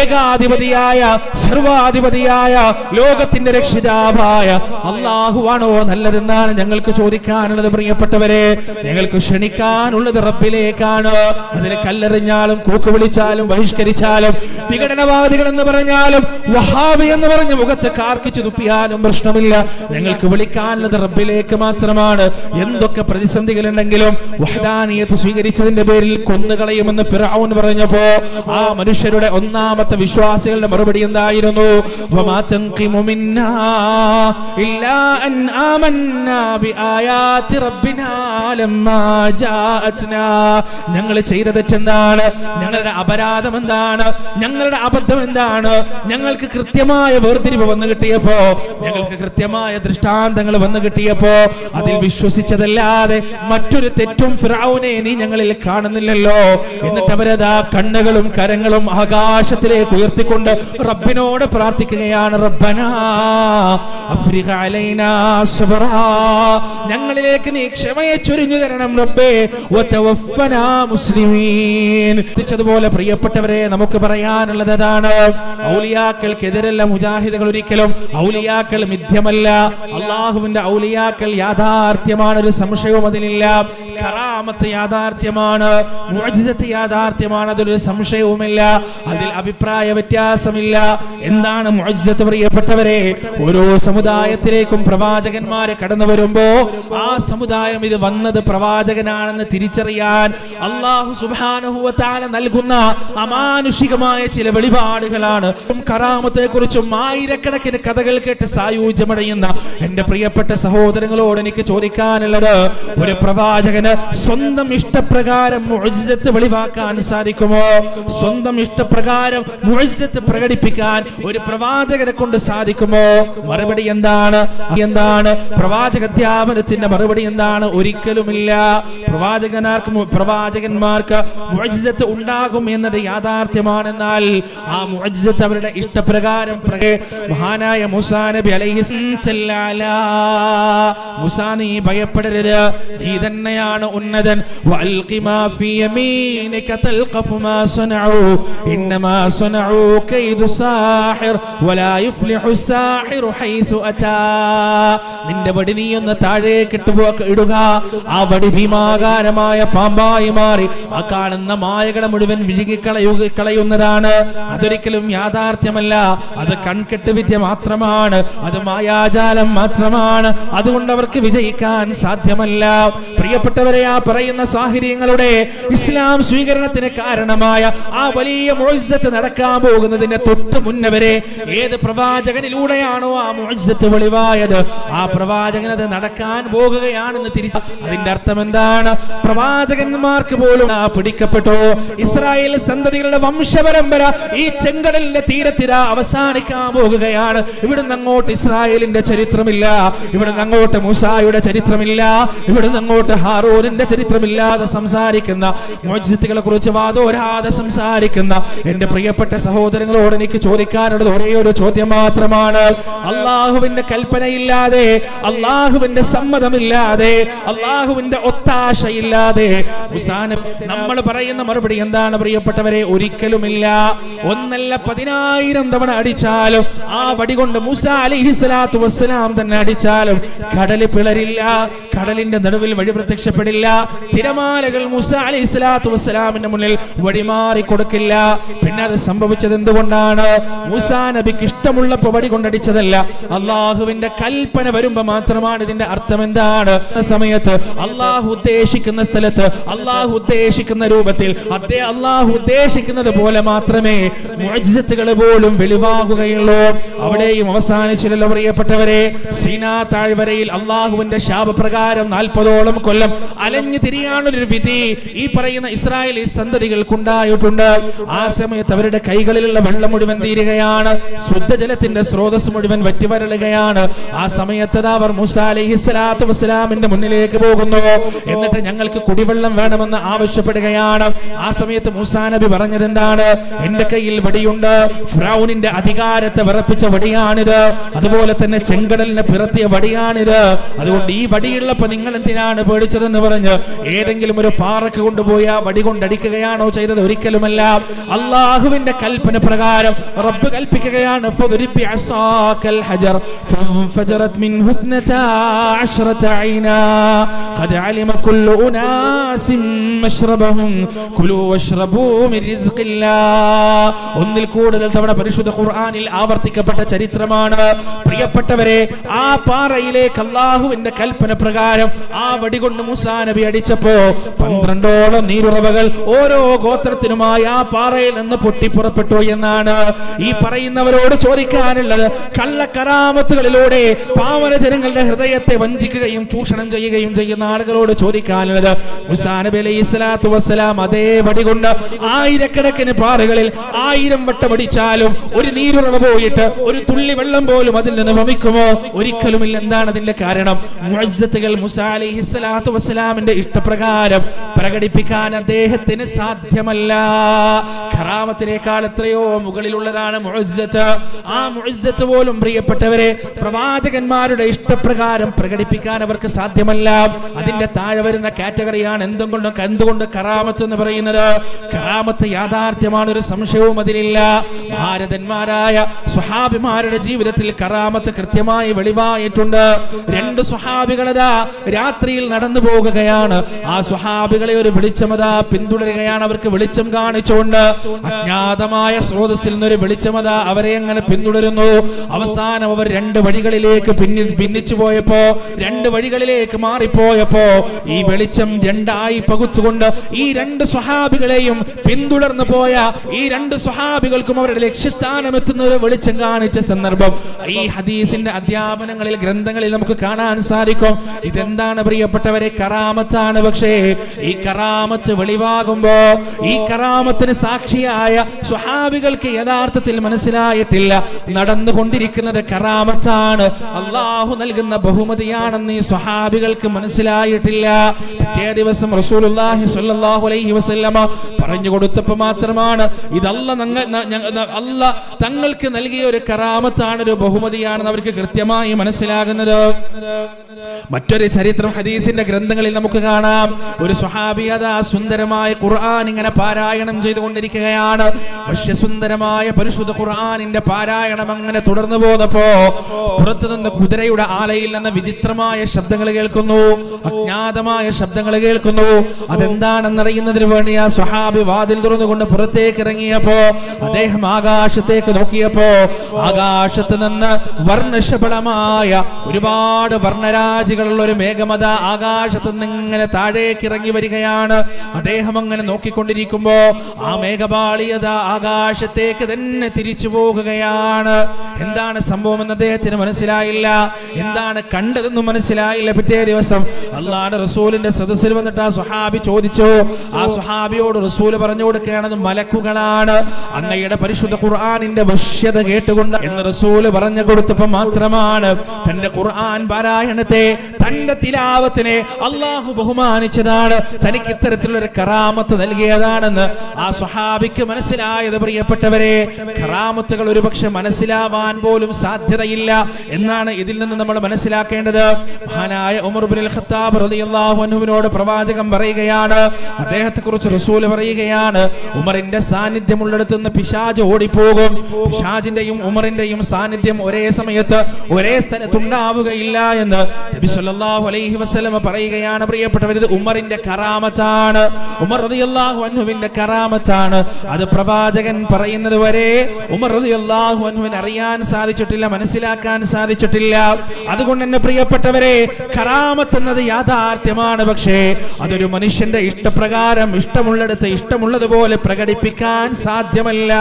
ഏകാധിപതിയായ സർവാധിപതിയായ ലോകത്തിന്റെ രക്ഷിതാവായ അല്ലാഹുവാണോ നല്ലതെന്നാണ് ഞങ്ങൾക്ക് ചോദിക്കാനുള്ളത്. പ്രിയപ്പെട്ടവരെ, ഞങ്ങൾക്ക് ക്ഷണിക്കാനുള്ളത് റബ്ബിലേക്കാണ്. അതിനെ കല്ലെറിഞ്ഞാലും കൂക്ക് വിളിച്ചാലും ബഹിഷ്കരിച്ചാലും വിഘടനവാദികൾ എന്ന് പറഞ്ഞാലും വഹാബി എന്ന് പറഞ്ഞ് മുഖത്ത് കാർക്കിച്ചു തുപ്പിയാലും പ്രശ്നമില്ല. ഞങ്ങൾക്ക് വിളിക്കാനുള്ളത് റബ്ബിലേക്ക് മാത്രമാണ്. എന്തൊക്കെ പ്രതിസന്ധികൾ ഉണ്ടെങ്കിലും വഹ്ദാനിയത്ത് സ്വീകരിച്ചതിന്റെ പേരിൽ കൊന്നുകളയുമെന്ന് ഫിർഔൻ പറഞ്ഞപ്പോ ആ മനുഷ്യരുടെ ഒന്നാമത്തെ വിശ്വാസികളുടെ മറുപടി എന്തായിരുന്നു? വമാ തൻഖിമു മിന്നാ ഇല്ലാ അൻ ആമന്നാ ബിആയാതി റബ്ബിനാ ലമ്മാ ജാഅത്നാ. ഞങ്ങൾ ചെയ്ത തെറ്റെന്താണ്? ഞങ്ങളുടെ അപരാധം എന്താണ്? ഞങ്ങളുടെ അബദ്ധം എന്താണ്? ഞങ്ങൾക്ക് കൃത്യമായ വേർതിരിവ് വന്നു കിട്ടിയപ്പോ, ഞങ്ങൾക്ക് കൃത്യമായ ദൃഷ്ടാന്തങ്ങൾ വന്നു കിട്ടിയപ്പോ അതിൽ വിശ്വസിച്ചതല്ലാതെ മറ്റൊരു തെറ്റും ഫിർഔനെ നീ ഞങ്ങളിൽ കാണുന്നില്ലല്ലോ. എന്നിട്ട് അവരതാ കണ്ണുകളും കരങ്ങളും ആകാശത്തിലേക്ക് ഉയർത്തിക്കൊണ്ട് റബ്ബിനോട് പ്രാർത്ഥിക്കുകയാണ്. റബ്ബനാ അഫ്രിഖ് അലൈനാ സബ്റാ, ഞങ്ങളിലേക്ക് നീ ക്ഷമയെ ചൊരിഞ്ഞു തരണം റബ്ബേ, വതവഫനാ മുസ്ലിമീൻ. പോലെ പ്രിയപ്പെട്ടവരെ, നമുക്ക് പറയാനുള്ളത് അതാണ്. ഔലിയാക്കൾക്കെതിരല്ല മുജാഹിദുകൾ ഒരിക്കലും. ഔലിയാക്കൾ മിഥ്യമല്ല. അള്ളാഹുവിന്റെ ഔലിയാക്കൾ യാഥാർത്ഥ്യമാണ്, ഒരു സംശയവും അതിലില്ല. കറാമത്ത് യാഥാർത്ഥ്യമാണ്, മുഅ്ജിസത്ത് യാഥാർത്ഥ്യമാണ്, അതൊരു സംശയവുമില്ല. അതിൽ അഭിപ്രായ വ്യത്യാസമില്ല. എന്താണ് മുഅ്ജിസത്ത് പ്രിയപ്പെട്ടവരെ? ഓരോ സമുദായത്തിലേക്കും പ്രവാചകന്മാരെ കടന്നു വരുമ്പോ ആ സമുദായം ഇത് വന്നത് പ്രവാചകനാണെന്ന് തിരിച്ചറിയാൻ അല്ലാഹു സുബ്ഹാനഹു വ തആല നൽകുന്ന അമാനുഷികമായ ചില വെളിപാടുകളാണ്. കറാമത്തെ കുറിച്ചും ആയിരക്കണക്കിന് കഥകൾ കേട്ട് സായൂജ്യമടയുന്ന എന്റെ പ്രിയപ്പെട്ട സഹോദരങ്ങളോട് എനിക്ക് ചോദിക്കാനുള്ളത്, ഒരു പ്രവാചകന് സ്വന്തം ഇഷ്ടപ്രകാരം മുഅ്ജിസത്ത് വെളിവാക്കാൻ സാധിക്കുമോ? സ്വന്തം ഇഷ്ടപ്രകാരം മുഅ്ജിസത്ത് പ്രകടിപ്പിക്കാൻ ഒരു പ്രവാചകനെ കൊണ്ട് സാധിക്കുമോ? മറുപടി എന്താണ്? പ്രവാചക അധ്യാപനത്തിന്റെ മറുപടി എന്താണ്? ഒരിക്കലുമില്ല. പ്രവാചകന്മാർക്ക് മുഅ്ജിസത്ത് ഉണ്ടാകും എന്നത് യാഥാർത്ഥ്യമാണെന്നാൽ ആ മുഅ്ജിസത്ത് അവരുടെ ഇഷ്ടപ്രകാരം മഹാനായ മൂസാ നബി മൂസാ നീ ഭയപ്പെടരുത്, നീ തന്നെയാണ് ഉന്നതൻ. വഅൽഖി മാ ഫീ യമീനിക തൽഖഫ് മാ സനഉ ഇന്നമാ സനഉ കൈദു സാഹിർ വലാ യുഫ്ലിഹു സാഹിറു ഹൈസു അതാ. നിന്റെ വടി നീ ഒന്ന് താഴേക്ക് ഇടുക. ആ വടി ഭീമാകാരമായ പാമ്പായി മാറി ആ കാണുന്ന മായകളെ മുഴുവൻ വിഴുങ്ങിക്കളയുന്നതാണ്. അതൊരിക്കലും യാഥാർത്ഥ്യമല്ല, അത് കൺകെട്ട് വിദ്യ മാത്രമാണ്, അത് മായാജാലം മാത്രമാണ്. അതുകൊണ്ട് അവർക്ക് വിജയിക്കാൻ സാധ്യമല്ല. പ്രിയപ്പെട്ടവരെ, ആ പറയുന്ന സാഹചര്യങ്ങളുടെ ഇസ്ലാം സ്വീകരണത്തിന് കാരണമായ ആ വലിയ മുഅ്ജിസത്ത് നടക്കാൻ പോകുന്നതിന്റെ തൊട്ട് മുന്നവരെ ഏത് പ്രവാചകനിലൂടെയാണോ ആ മുഅ്ജിസത്ത് വെളിവായത്, ആ പ്രവാചകൻ അത് നടക്കാൻ പോകുകയാണെന്ന് തിരിച്ച് അതിന്റെ അർത്ഥം എന്താണ്? പ്രവാചകന്മാർക്ക് പോലും പിടിക്കപ്പെട്ടു. ഇസ്രായേൽ സന്തതികളുടെ വംശപരമ്പര ഈ ചെങ്കടലിന്റെ തീരത്തിര അവസാനിക്കാൻ പോകുകയാണ്. ഇവിടുന്ന് അങ്ങോട്ട് ഇസ്രായേലിന്റെ ചരിത്രമില്ല, ഇവിടുന്ന് അങ്ങോട്ട് മൂസായുടെ ചരിത്രമില്ല, ഇവിടുന്ന് അങ്ങോട്ട് ഹാറൂനിന്റെ ചരിത്രമില്ലാതെ സംസാരിക്കുന്ന, മുഅ്ജിസത്തുകളെ കുറിച്ച് വാദോരാതെ സംസാരിക്കുന്ന എന്റെ പ്രിയപ്പെട്ട സഹോദരങ്ങളോട് എനിക്ക് ചോദിക്കാനുള്ളത് ഒരേ ഒരു ചോദ്യം മാത്രമാണ്. അള്ളാഹുവിന്റെ കൽപ്പനയില്ലാതെ, അള്ളാഹുവിന്റെ സമ്മതമില്ലാതെ, അള്ളാഹുവിന്റെ ഒത്താശയില്ലാതെ നമ്മൾ പറയുന്ന മറുപടി എന്താണ് പ്രിയപ്പെട്ടവരെ? ഒരിക്കലുമില്ല. ഒന്നല്ല 10,000 തവണ അടിച്ചാലും, ആ വടി കൊണ്ട് മൂസാ അലൈഹിസ്സലാത്തു വസ്സലാം തന്നെ അടിച്ചാലും കടൽ പിളരില്ല, കടലിന്റെ നടുവിൽ വഴി പ്രത്യക്ഷപ്പെടില്ല, തിരമാലകൾ മൂസാ അലൈഹിസ്സലാത്തു വസ്സലാമിന്റെ മുന്നിൽ വഴിമാറി കൊടുക്കില്ല. പിന്നെ അത് സംഭവിച്ചത് എന്തുകൊണ്ടാണ്? മൂസാ നബിക്ക് ഇഷ്ടമുള്ളപ്പോൾ വടി കൊണ്ടടിച്ചതല്ല, അള്ളാഹുവിന്റെ കൽപ്പന വരുമ്പോ മാത്രമാണ്. ഇതിന്റെ അർത്ഥം എന്താണ്? സമയത്ത് അള്ളാഹു ഉദ്ദേശിക്കുന്ന സ്ഥലത്ത്, അള്ളാഹു ഉദ്ദേശിക്കുന്ന രൂപത്തിൽ, അള്ളാഹു ഉദ്ദേശിക്കുന്നത് പോലെ മാത്രമേ മുഅ്ജിസത്തുകൾ പോലും വെളിവാകുകയുള്ളൂ. അവിടെയും അവസാനിച്ചില്ലല്ലോ പ്രിയപ്പെട്ടവരെ. സീനാ താഴ്വരയിൽ അള്ളാഹുവിന്റെ ശാപപ്രകാരം 40ഓളം കൊല്ലം അലഞ്ഞു തിരിയാനൊരു വിധി ഈ പറയുന്ന ഇസ്രായേലി സന്തതികൾക്കുണ്ടായിട്ടുണ്ട്. ആ സമയത്ത് അവരുടെ കൈകളിലുള്ള വെള്ളം മുഴുവൻ തീരുകയാണ്, ശുദ്ധജലത്തിന്റെ സ്രോതസ് മുഴുവൻ വറ്റിവരളുകയാണ്. ആ സമയത്ത് അവർ മൂസാ അലൈഹിസ്സലാത്തു വസ്സലാമിന്റെ മുന്നിലേക്ക് പോകുന്നു. എന്നിട്ട് ഞങ്ങൾക്ക് കുടിവെള്ളം വേണമെന്ന് ആവശ്യപ്പെടുകയാണ്. ആ സമയത്ത് മൂസാ നബി പറഞ്ഞത് എന്താണ്? എന്റെ കയ്യിൽ വടിയുണ്ട്, ഫിറഔനിന്റെ അധികാരത്തെ വിറപ്പിച്ച വടിയാണിത്, അതുപോലെ തന്നെ ചെങ്കടലിനെ പിറത്തിയ വടിയാണിത്. അതുകൊണ്ട് ഈ വടിയുള്ളപ്പോ നിങ്ങൾ എന്തിനാണ് പേടിച്ചതെന്ന് പറഞ്ഞ് ഏതെങ്കിലും ഒരു പാറക്ക് കൊണ്ടുപോയി ആ വടി കൊണ്ടടിക്കുകയാണോ ചെയ്തത്? ഒരിക്കലുമല്ല. അള്ളാഹുവിന്റെ കൽപ്പന പ്രകാരം റബ്ബ് കൽപ്പിക്കുകയാണ്, ഫദ്രിബ് അസാകൽ ഹജർ ഫൻഫജറത് മിൻഹു 12 ഐനാ ഖദ് അലിമ കുല്ലു ഉനാസിൻ മശ്റബഹും കുലൂ വശ്റബൂ മിൻ റിസ്ഖില്ലാഹ്. ഒന്നിൽ കൂടുതൽ തവണ പരിശുദ്ധ ഖുർആനിൽ ആവർത്തിക്കപ്പെട്ട ചരിത്രമാണ് പ്രിയപ്പെട്ടവരെ. ആ പാറയിലേക്ക് അള്ളാഹുവിന്റെ കൽപ്പന പ്രകാരം ആ വടി കൊണ്ട് മൂസാ നബി അടിച്ചപ്പോ 12ഓളം നീരുറവകൾ ഓരോ ഗോത്രത്തിനുമായി ആ പാറയിൽ നിന്ന് പൊട്ടിപ്പുറപ്പെട്ടു എന്നാണ് ഈ പറയുന്നവരോട് ചോദിക്കാനുള്ളത്. കള്ളക്കറാമത്തുകളിലൂടെ പാവന ജനങ്ങളുടെ ഹൃദയത്തെ വഞ്ചിക്കുകയും ചൂഷണം ചെയ്യുകയും ചെയ്യുന്ന ആളുകളോട് ചോദിക്കാനുള്ളത്, മൂസാ നബി അലൈഹിസ്സലാത്തു വസ്സലാം അതേ വടി കൊണ്ട് ആയിരക്കണക്കിന് പാറകളിൽ 1000 വട്ടം അടിച്ചാലും ഒരു നീരുറവ പോയിട്ട് ഒരു തുള്ളി വെള്ളം പോലും അതിൽ നിന്ന് വമിക്കുമോ? ഒരിക്കലുമില്ല. എന്താണ് അതിന്റെ കാരണം? മുഅ്ജിസത്തുകൾ മൂസാ അലൈഹിസ്സലാത്തു വസ്സലാമിന്റെ ഇഷ്ടപ്രകാരം പ്രകടിപ്പിക്കാൻ അദ്ദേഹത്തിന് സാധ്യമല്ല. കറാമത്തിനേക്കാൾ എത്രയോ മുകളിലുള്ളതാണ് മുഅ്ജിസത്ത്. ആ മുഅ്ജിസത്ത് പോലും പ്രിയപ്പെട്ടവരെ പ്രവാചകന്മാരുടെ ഇഷ്ടപ്രകാരം പ്രകടിപ്പിക്കാൻ അവർക്ക് സാധ്യമല്ല. അതിന്റെ താഴെ വരുന്ന കാറ്റഗറിയാണ് എന്തുകൊണ്ട് കറാമത്ത് എന്ന് പറയുന്നത്. കറാമത്ത് യാഥാർത്ഥ്യമാണ്, ഒരു സംശയവും അതിലില്ല. ഭാരതന്മാരായ സ്വഹാബിമാരുടെ ജീവിതത്തിൽ കറാമത്ത് കൃത്യമായി വെളിവായിട്ടുണ്ട്. 2 സ്വഹാബികളതാ രാത്രിയിൽ നടന്നു പോകുകയാണ്. ആ സ്വഹാബികളെ ഒരു വെളിച്ചമത പിന്തുടരുകയാണ്. അവർക്ക് വെളിച്ചം കാണിച്ചുകൊണ്ട് അജ്ഞാതമായ സ്രോതസ്സിൽ നിന്നൊരു വെളിച്ചമത അവരെ അങ്ങനെ പിന്തുടരുന്നു. അവസാനം അവർ 2 വഴികളിലേക്ക് ഭിന്നിച്ചു പോയപ്പോ, 2 വഴികളിലേക്ക് മാറിപ്പോയപ്പോ ഈ വെളിച്ചം 2ആയി പകുത്തുകൊണ്ട് ഈ 2 സ്വഹാബികളെയും പിന്തുടർന്നു പോയ ഈ 2 സ്വഹാബികൾക്കും അവരുടെ ലക്ഷ്യസ്ഥാനം എത്തുന്ന ഒരു വെളിച്ചം കാണിച്ച സന്ദർഭം ഈ ഹദീസിന്റെ അധ്യാപനങ്ങളിൽ, ഗ്രന്ഥങ്ങളിൽ നമുക്ക് കാണാൻ സാധിക്കും. ഇതെന്താണ് പ്രിയപ്പെട്ടവരെ? കറാമത്താണ്. പക്ഷേ ഈ കറാമത്ത് വെളിവാകുമ്പോ ഈ കറാമത്തിന് സാക്ഷിയായ സ്വഹാബികൾക്ക് യഥാർത്ഥത്തിൽ മനസ്സിലായിട്ടില്ല നടന്നുകൊണ്ടിരിക്കുന്നത് കറാമത്താണ്, അള്ളാഹു നൽകുന്ന ബഹുമതിയാണെന്ന് ഈ സ്വഹാബികൾക്ക് മനസ്സിലായിട്ടില്ല. പിറ്റേ ദിവസം റസൂലുള്ളാഹി സ്വല്ലല്ലാഹു അലൈഹി വസല്ലമ പറഞ്ഞു കൊടുത്തപ്പോൾ മാത്രമാണ് ഇത് അല്ലാഹ് തങ്ങൾക്ക് നൽകിയ ഒരു കറാമത്താണ്, ഒരു ബഹുമതിയാണെന്ന് അവർക്ക് കൃത്യമായി മനസ്സിലാകുന്നത്. മറ്റൊരു ചരിത്രം ഹദീസിന്റെ ഗ്രന്ഥങ്ങളിൽ നമുക്ക് കാണാം. ഒരു സ്വഹാബി അതാ സുന്ദരമായ ഖുർആൻ ഇങ്ങനെ പാരായണം ചെയ്തുകൊണ്ടിരിക്കുകയാണ്. വശ്യസുന്ദരമായ പരിശുദ്ധ ഖുർആനിന്റെ പാരായണം അങ്ങനെ തുടർന്നു പോന്നപ്പോ പുറത്തുനിന്ന് കുതിരയുടെ ആലയിൽ നിന്ന് വിചിത്രമായ ശബ്ദങ്ങൾ കേൾക്കുന്നു, അജ്ഞാതമായ ശബ്ദങ്ങൾ കേൾക്കുന്നു. അതെന്താണെന്നറിയുന്നതിന് വേണ്ടി ആ സ്വഹാബി വാതിൽ തുറന്നുകൊണ്ട് പുറത്തേക്ക് ഇറങ്ങിയപ്പോ അദ്ദേഹം ആകാശത്തേക്ക് നോക്കിയപ്പോ ആകാശത്ത് നിന്ന് വർണ്ണശബളമായ ഒരുപാട് വർണ്ണരാജികളുള്ള ഒരു മേഘമത ആകാശത്ത് നിന്ന് ഇങ്ങനെ താഴേക്ക് ഇറങ്ങി വരികയാണ്. അദ്ദേഹം അങ്ങനെ നോക്കിക്കൊണ്ടിരിക്കുമ്പോ ആ മേഘപാളിയത ആകാശത്തേക്ക് തന്നെ തിരിച്ചു പോകുകയാണ്. എന്താണ് സംഭവം എന്ന് അദ്ദേഹത്തിന് മനസ്സിലായില്ല, എന്താണ് കണ്ടതെന്നും മനസ്സിലായില്ല. പിറ്റേ ദിവസം അല്ലാഹുവിന്റെ റസൂലിന്റെ സദസ്സിൽ വന്നിട്ട് ആ സ്വഹാബി ചോദിച്ചു. ആ സ്വഹാബിയോട് റസൂൽ പറഞ്ഞു കൊടുക്കുകയാണത് മലക്കുകളാണ് അങ്ങയുടെ പരിശുദ്ധ ഖുർആനിന്റെ വശ്യത കേട്ടുകൊണ്ട് എന്ന് റസൂൽ പറഞ്ഞു കൊടുത്തപ്പോൾ മാത്രമാണ് തന്റെ ഖുർആൻ പാരായണത്തെ, തന്റെ തിലാവത്തിനെ അല്ലാഹു ബഹുമാനിച്ചതാണ്, തനിക്ക് ഇത്തരത്തിലുള്ള ഒരു കറാമത്ത് നൽകിയതാണെന്ന് ആ സ്വഹാബിക്ക് മനസ്സിലായത്. പ്രിയപ്പെട്ടവരെ, കറാമത്തുകൾ ഒരുപക്ഷെ മനസ്സിലാവാൻ പോലും സാധ്യതയില്ല എന്നാണ് ഇതിൽ നിന്ന് നമ്മൾ മനസ്സിലാക്കേണ്ടത്. മഹാനായ ഉമർ ഇബ്നുൽ ഖത്താബ് റളിയല്ലാഹു അൻഹുവിനോട് പ്രവാചകൻ പറയുകയാണ്, അദ്ദേഹത്തെ കുറിച്ച് റസൂൽ പറയുകയാണ്, ഉമറിന്റെ സാന്നിധ്യമുള്ളിടത്ത് നിന്ന് പിശാച് ഓടിപ്പോകും. പിശാചിന്റെയും ഉമറിന്റെയും സാന്നിധ്യം ഒരേ സമയത്ത് ഒരേ സ്ഥലത്തുണ്ടാവുകയില്ല എന്ന് നബി സല്ലല്ലാഹു അലൈഹി വസല്ലം പറയുകയാണ്. പ്രിയപ്പെട്ടവർ, ഇത് ഉമറിന്റെ കറാമത്താണ്, ഉമർ റളിയല്ലാഹു അൻഹുവിന്റെ കറാമത്താണ്. അത് പ്രവാചകൻ പറയുന്നത് വരെ ഉമർ റളിയല്ലാഹു അൻഹുവിനെ അറിയാൻ സാധിച്ചിട്ടില്ല, മനസ്സിലാക്കാൻ സാധിച്ചിട്ടില്ല. അതുകൊണ്ട് തന്നെ പ്രിയപ്പെട്ടവരെ, കറാമത്ത് എന്നത് യാഥാർത്ഥ്യമാണ്. പക്ഷേ അതൊരു മനുഷ്യന്റെ ഇഷ്ടപ്രകാരം ഇഷ്ടമുള്ളിടത്ത് ഇഷ്ടമുള്ളതുപോലെ പ്രകടിപ്പിക്കാൻ സാധ്യമല്ല.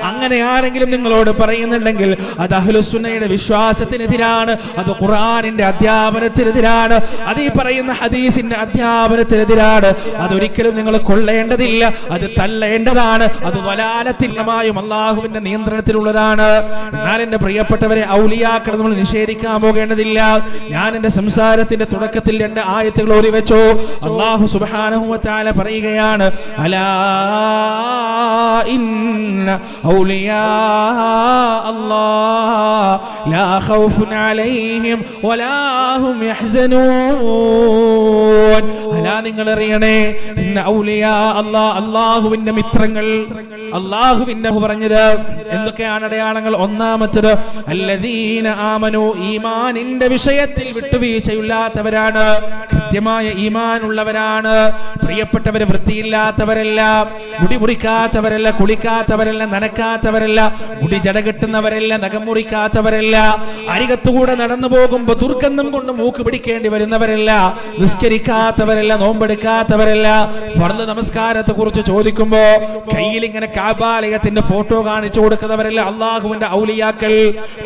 അങ്ങനെ ആരെങ്കിലും നിങ്ങളോട് പറയുന്നുണ്ടെങ്കിൽ അത് അഹ്ലുസുന്നയുടെ വിശ്വാസത്തിനെതിരാണ്, അത് ഖുർആനിന്റെ അധ്യാപനത്തിനെതിരാണ്, അത് ഈ പറയുന്ന ഹദീസിന്റെ അധ്യാപനത്തിനെതിരാണ്. അതൊരിക്കലും നിങ്ങൾ കൊള്ളേണ്ടതില്ല, അത് തള്ളേണ്ടതാണ്. അത് വലാലത്തില്ലമായും അള്ളാഹുവിന്റെ നിയന്ത്രണത്തിലുള്ളതാണ്. എന്നാൽ എന്റെ പ്രിയപ്പെട്ടവരെ, ഔലിയാക്കളെ നമ്മൾ നിഷേധിക്കാൻ പോകേണ്ടതില്ല. ഞാൻ എന്റെ സംസാരത്തിന്റെ തുടക്കത്തിൽ 2 ആയത്തുകൾ ഓതി വെച്ചു. അല്ലാഹു സുബ്ഹാനഹു വ തആല പറയുകയാണ്, അലാ ഇന്ന ഔലിയാ അല്ലാഹ് ലാ ഖൗഫുൻ അലൈഹിം വലാ ഹും യഹ്സനൂൻ. അലാ, നിങ്ങൾ അറിയണേ, ഇന്ന ഔലിയാ അല്ലാഹ്, അല്ലാഹുവിന്റെ മിത്രങ്ങൾ. അല്ലാഹുവിന്റെ പറഞ്ഞത് എന്തൊക്കെയാണ് അടയാളങ്ങൾ? ഒന്നാമത്തേത് അല്ലദീന ആമനു, ഈമാനിന്റെ വിഷയത്തിൽ വിട്ടുവീഴ്ചയില്ലാത്തവരാണ്, കൃത്യമായ ഈമാൻ ഉള്ളവരാണ്. പ്രിയപ്പെട്ടവര്, വൃത്തിയില്ലാത്തവരല്ല, മുടി മുറിക്കാത്തവരല്ല, കുളിക്കാത്തവരല്ല, നനക്കാത്തവരല്ല, മുടി ജട കെട്ടുന്നവരല്ല, നഖം മുറിക്കാത്തവരല്ല, അരികത്തുകൂടെ നടന്നു പോകുമ്പോ ദുർഗന്ധം കൊണ്ട് മൂക്ക് പിടിക്കേണ്ടി വരുന്നവരല്ല, നിസ്കരിക്കാത്തവരല്ല, നോമ്പെടുക്കാത്തവരല്ല. ഫർദ് നമസ്കാരത്തെ കുറിച്ച് ചോദിക്കുമ്പോ കയ്യിൽ ഇങ്ങനെ കാബാലയത്തിന്റെ ഫോട്ടോ കാണിച്ചു കൊടുക്കുന്നവരല്ല അള്ളാഹുവിന്റെ ഔലിയാക്കൾ.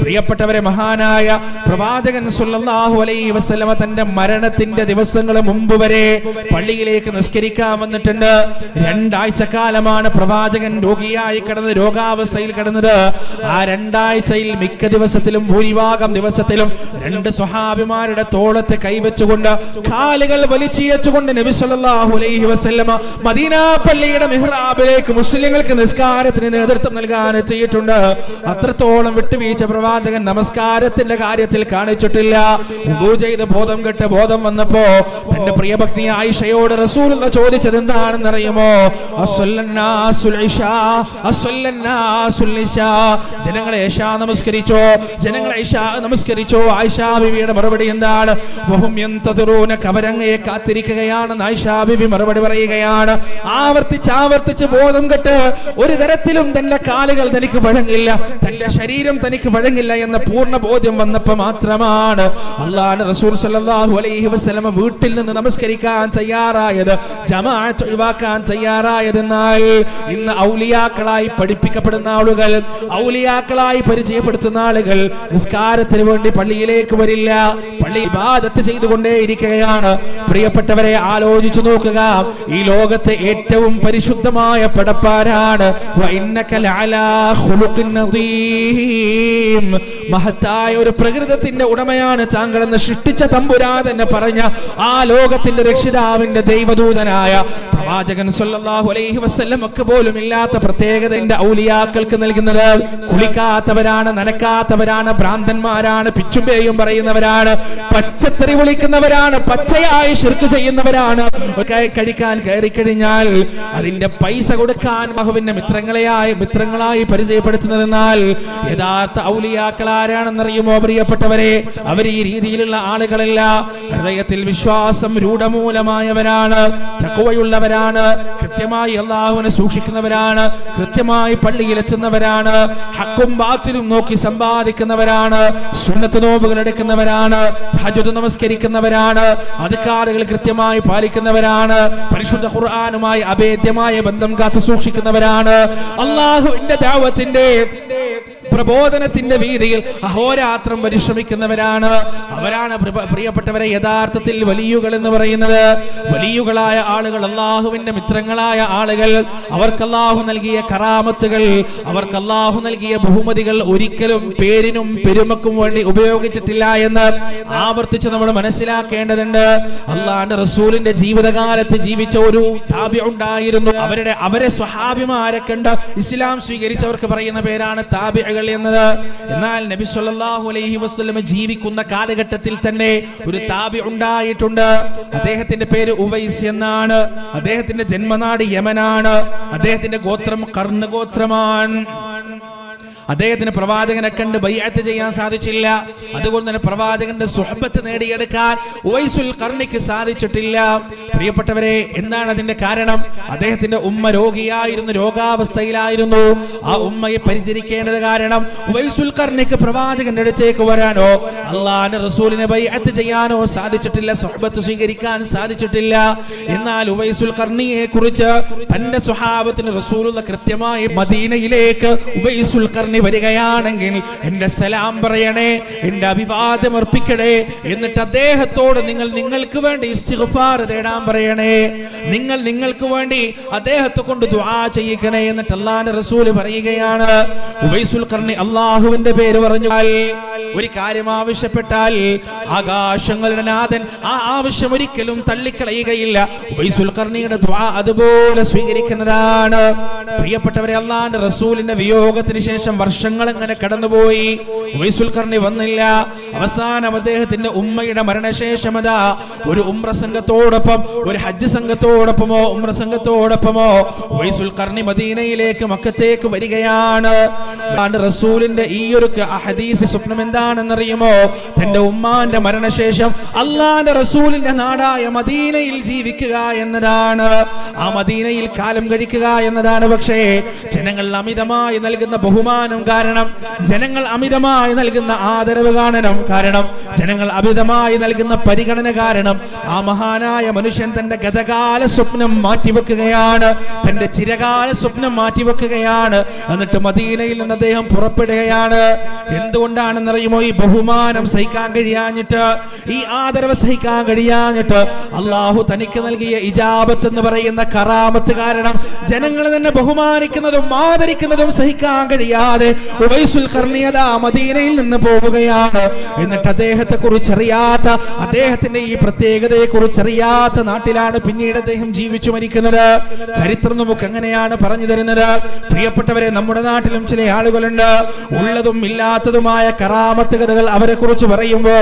പ്രിയപ്പെട്ടവരെ, മഹാനായ പ്രവാചകൻ സല്ലല്ലാഹു അലൈഹി വസല്ലമ തന്റെ മരണത്തിന്റെ ദിവസങ്ങൾ മുമ്പ് വരെ പള്ളിയിലേക്ക് നിസ്കരിക്കാൻ വന്നിട്ടുണ്ട്. 2 ആഴ്ചക്കാലമാണ് പ്രവാചകൻ രോഗിയായി കിടന്നത്, രോഗാവസ്ഥയിൽ കിടന്നത്. ആ 2 ആഴ്ചയിൽ മിക്ക ദിവസത്തിലും, ഭൂരിഭാഗം ദിവസത്തിലും 2 സ്വഹാബിമാരുടെ തോളത്ത് കൈവച്ചുകൊണ്ട് കാലുകൾ വലിച്ചിയച്ചുകൊണ്ട് നബി സല്ലല്ലാഹു അലൈഹി വസല്ലമ മദീന പള്ളിയുടെ മിഹ്റാബിലേക്ക് മുസ്ലിങ്ങൾക്ക് നിസ്കാരത്തിന് നേതൃത്വം നൽകാൻ എത്തിയിട്ടുണ്ട്. അത്രത്തോളം വിട്ടുവീഴ്ച പ്രവാചകൻ നമസ്കാരത്തിന്റെ കാര്യത്തിൽ കാണിച്ചിട്ടില്ല. വുദൂ ചെയ്ത് ബോധം കെട്ട് ബോധം വന്നപ്പോ തന്റെ പ്രിയപത്നി ആയിഷയോട് റസൂലുള്ളാഹി ചോദിച്ചത് എന്താണെന്ന് അറിയുമോ? ജനങ്ങളെ ഇശാ നമസ്കരിച്ചോ, ജനങ്ങളെ ഇശാ നമസ്കരിച്ചോ? ആയിഷാ ബിവിയുടെ മറുപടി എന്താണ്? വഹും യന്തദിറൂന, കവരങ്ങയെ കാത്തിരിക്കുകയാണെന്ന് ആയിഷാ ബിവി മറുപടി പറയുകയാണ്. ആവർത്തിച്ച് ബോധം കെട്ട് ഒരു തരത്തിലും തന്റെ കാലുകൾ തനിക്ക് വഴങ്ങില്ല, തന്റെ ശരീരം തനിക്ക് വഴങ്ങില്ല എന്ന പൂർണ്ണ ബോധ്യം വന്നപ്പോ മാത്രമാണ് അല്ലാഹുവിന്റെ റസൂൽ സല്ലല്ലാഹു അലൈഹി വസല്ലം വീട്ടിൽ നിന്ന് നമസ്കരിക്കാൻ തയ്യാറായത്, ജമാഅത്ത് ഒഴിവാക്കാൻ തയ്യാറായത്. എന്നാൽ ഇന്ന് ഔലിയാക്കളായി പഠിപ്പിക്കപ്പെടുന്ന ആളുകൾ, ഔലിയാക്കളായി പരിചയപ്പെടുത്തുന്ന ആളുകൾ നിസ്കാരത്തിന് വേണ്ടി പള്ളിയിലേക്ക് വരില്ല, പള്ളി ഇബാദത്ത് ചെയ്തുകൊണ്ടേയിരിക്കുകയാണ്. പ്രിയപ്പെട്ടവരെ, ആലോചിച്ചു നോക്കുക, ഈ ലോകത്തെ ഏറ്റവും പരിശുദ്ധമായ പടപ്പാരാണ്. മഹത്തായ ഒരു പ്രകൃതത്തിന്റെ ഉടമയാണ് താങ്കളെന്ന് സൃഷ്ടിച്ച തമ്പുരാൻ തന്നെ പറഞ്ഞ ആ ലോകത്തിന്റെ രക്ഷിതാവിന്റെ ദൈവദൂതനായ പ്രവാചകൻ സല്ലല്ലാഹു അലൈഹി വസല്ലം ഒക്കെ പോലും ഇല്ലാത്ത പ്രത്യേകത ഔലിയാക്കൾക്ക് നൽകുന്നത്. കുളിക്കാത്തവരാണ്, നനക്കാത്തവരാണ്, ഭ്രാന്തന്മാരാണ്, പിച്ചുമ്പേയും പറയുന്നവരാണ്, പച്ചത്തെറി വിളിക്കുന്നവരാണ്, പച്ചയായി ശിർക്ക് ചെയ്യുന്നവരാണ്. കഴിക്കാൻ കയറി കഴിഞ്ഞാൽ അതിന്റെ പൈസ കൊടുക്കാൻ ബഹുവിന്റെ മിത്രങ്ങളായി പരിചയപ്പെടുത്തുന്നതെന്നാൽ യഥാർത്ഥ ഔലിയാക്കൾ ആരാണെന്നറിയുമോ പ്രിയപ്പെട്ടവരെ? അവർ ഈ രീതിയിലുള്ള ആളുകളല്ല. ഹൃദയത്തിൽ വിശ്വാസം രൂഢമൂലമായവരാണ്, തഖ്വയുള്ളവരാണ്, കൃത്യമായി അല്ലാഹുവിനെ സൂക്ഷിക്കുന്നവരാണ്, കൃത്യമായി പള്ളിയിലെത്തുന്നവരാണ്, ഹക്കും ബാത്തിലും നോക്കി സമ്പാദിക്കുന്നവരാണ്, സുന്നത്ത് നോമ്പുകൾ എടുക്കുന്നവരാണ്, തഹജ്ജുദ് നമസ്കരിക്കുന്നവരാണ്, അദ്കാറുകൾ കൃത്യമായി പാലിക്കുന്നവരാണ്, പരിശുദ്ധ ഖുർആനുമായി അഭേദ്യമായ ബന്ധം കാത്തു സൂക്ഷിക്കുന്നവരാണ്, അല്ലാഹുവിന്റെ ദഅവത്തിന്റെ പ്രബോധനത്തിന്റെ വീതിയിൽ അഹോരാത്രം പരിശ്രമിക്കുന്നവരാണ്. അവരാണ് പ്രിയപ്പെട്ടവരെ യഥാർത്ഥത്തിൽ വലിയുകൾ എന്ന് പറയുന്നത്. വലിയുകളായ ആളുകൾ, അല്ലാഹുവിന്റെ മിത്രങ്ങളായ ആളുകൾ, അവർക്ക് അല്ലാഹു നൽകിയ കറാമത്തുകൾ, അവർക്ക് അല്ലാഹു നൽകിയ ബഹുമതികൾ ഒരിക്കലും പേരിനും പെരുമക്കും വേണ്ടി ഉപയോഗിച്ചിട്ടില്ല എന്ന് ആവർത്തിച്ച് നമ്മൾ മനസ്സിലാക്കേണ്ടതുണ്ട്. അല്ലാഹുവിന്റെ റസൂലിന്റെ ജീവിതകാലത്ത് ജീവിച്ച ഒരു താബിഈ ഉണ്ടായിരുന്നു. അവരെ സ്വഹാബിമാരെ കണ്ട് ഇസ്ലാം സ്വീകരിച്ചവർക്ക് പറയുന്ന പേരാണ് താബിഈകൾ എന്നത്. എന്നാൽ നബി സല്ലല്ലാഹു അലൈഹി വസല്ലം ജീവിക്കുന്ന കാലഘട്ടത്തിൽ തന്നെ ഒരു താബിഈ ഉണ്ടായിട്ടുണ്ട്. അദ്ദേഹത്തിന്റെ പേര് ഉവൈസ് എന്നാണ്. അദ്ദേഹത്തിന്റെ ജന്മനാട് യമനാണ്. അദ്ദേഹത്തിന്റെ ഗോത്രം ഖർൻ ഗോത്രമാണ്. അദ്ദേഹത്തിന് പ്രവാചകനെ കണ്ട് ബൈഅത്ത് ചെയ്യാൻ സാധിച്ചില്ല. അതുകൊണ്ട് തന്നെ പ്രവാചകന്റെ സുഹബത്ത് നേടിയെടുക്കാൻ ഉവൈസുൽ ഖർനിക്ക് സാധിച്ചിട്ടില്ല. പ്രിയപ്പെട്ടവരെ, എന്താണ് അതിന്റെ കാരണം? അദ്ദേഹത്തിന്റെ ഉമ്മ രോഗിയായിരുന്നു, രോഗാവസ്ഥയിലായിരുന്നു. ആ ഉമ്മയെ പരിചരിക്കേണ്ടത് കാരണം ഉവൈസുൽ ഖർനിക്ക് പ്രവാചകന്റെ അടുത്തേക്ക് വരാനോ അല്ലാഹുവിന്റെ റസൂലിനെ ബൈഅത്ത് ചെയ്യാനോ സാധിച്ചിട്ടില്ല, സുഹബത്ത് സ്വീകരിക്കാൻ സാധിച്ചിട്ടില്ല. എന്നാൽ ഉവൈസുൽ ഖർനിയെ കുറിച്ച് തന്റെ സ്വഹാബത്തിന് റസൂലുള്ള കൃത്യമായി മദീനയിലേക്ക് ഉവൈസുൽ ഖർനി വരികയാണെങ്കിൽ എന്റെ സലാം പറയണേ, എന്റെ അഭിവാദ്യം അർപ്പിക്കണേ, എന്നിട്ട് അദ്ദേഹത്തോട് നിങ്ങൾക്ക് വേണ്ടി ഇസ്തിഗ്ഫാർ തേടാൻ പറയണേ, നിങ്ങൾക്ക് വേണ്ടി അദ്ദേഹത്തെ കൊണ്ട് ദുആ ചെയ്യിക്കണേ എന്നിട്ട് അല്ലാഹുവിന്റെ റസൂൽ പറയുകയാണ്. ഉവൈസുൽ ഖർനി അല്ലാഹുവിന്റെ പേര് പറഞ്ഞാൽ, ഒരു കാര്യം ആവശ്യപ്പെട്ടാൽ ആകാശങ്ങളുടെ നാഥൻ ആ ആവശ്യം ഒരിക്കലും തള്ളിക്കളയുകയില്ല. ഉവൈസുൽ ഖർനിയുടെ ദുആ അതുപോലെ സ്വീകരിക്കുന്നതാണ്. പ്രിയപ്പെട്ടവരെ, അല്ലാഹുവിന്റെ റസൂലിന്റെ വിയോഗത്തിന് ശേഷം വർഷങ്ങൾ അങ്ങനെ കടന്നുപോയി. ഉവൈസുൽ ഖർനി വന്നില്ല. അവസാനം അദ്ദേഹത്തിന്റെ ഉമ്മയുടെ മരണശേഷം അതാ ഒരു ഉംറ സംഘത്തോടൊപ്പം, ഒരു ഹജ്ജ് സംഘത്തോടൊപ്പമോ ഉംറ സംഘത്തോടൊപ്പമോ ഉവൈസുൽ ഖർനി മദീനയിലേക്ക്, മക്കത്തേക്ക് വരികയാണ്. റസൂലിന്റെ ഈ ഒരു ഹദീസ് സ്വപ്നം എന്താണെന്നറിയുമോ? തന്റെ ഉമ്മാന്റെ മരണശേഷം അല്ലാഹുവിന്റെ റസൂലിന്റെ നാടായ മദീനയിൽ ജീവിക്കുക എന്നതാണ്, ആ മദീനയിൽ കാലം കഴിക്കുക എന്നതാണ്. പക്ഷേ ജനങ്ങൾ അമിതമായി നൽകുന്ന ബഹുമാനം കാരണം, ജനങ്ങൾ അമിതമായി നൽകുന്ന ആദരവ് കാരണം, ജനങ്ങൾ അമിതമായി നൽകുന്ന പരിഗണന കാരണം ആ മഹാനായ മനുഷ്യൻ തന്റെ ഗതകാല സ്വപ്നം മാറ്റിവെക്കുകയാണ്, തന്റെ ചിരകാല സ്വപ്നം മാറ്റിവെക്കുകയാണ്. എന്നിട്ട് മദീനയിൽ നിന്ന് അദ്ദേഹം പുറപ്പെടുകയാണ്. എന്തുകൊണ്ടാണെന്നറിയുമോ? ഈ ബഹുമാനം സഹിക്കാൻ കഴിയാഞ്ഞിട്ട്, ഈ ആദരവ് സഹിക്കാൻ കഴിയാഞ്ഞിട്ട്, അള്ളാഹു തനിക്ക് നൽകിയ ഇജാബത്ത് എന്ന് പറയുന്ന കറാമത്ത് കാരണം ജനങ്ങൾ തന്നെ ബഹുമാനിക്കുന്നതും ആദരിക്കുന്നതും സഹിക്കാൻ കഴിയാതെ ഉവൈസുൽ ഖർനി മദീനയിൽ നിന്ന് പോവുകയാണ്. എന്നിട്ട് അദ്ദേഹത്തെ കുറിച്ച് അറിയാത്ത, അദ്ദേഹത്തിന്റെ ഈ പ്രത്യേകതയെ കുറിച്ച് അറിയാത്ത നാട്ടിലാണ് പിന്നീട് അദ്ദേഹം ജീവിച്ചു മരിക്കുന്നത്. ചരിത്രം നമുക്ക് എങ്ങനെയാണ് പറഞ്ഞു തരുന്നത്? പ്രിയപ്പെട്ടവരെ, നമ്മുടെ നാട്ടിലും ചില ആളുകളുണ്ട്, ഉള്ളതും ഇല്ലാത്തതുമായ കറാമത്ത് കഥകൾ അവരെ കുറിച്ച് പറയുമ്പോ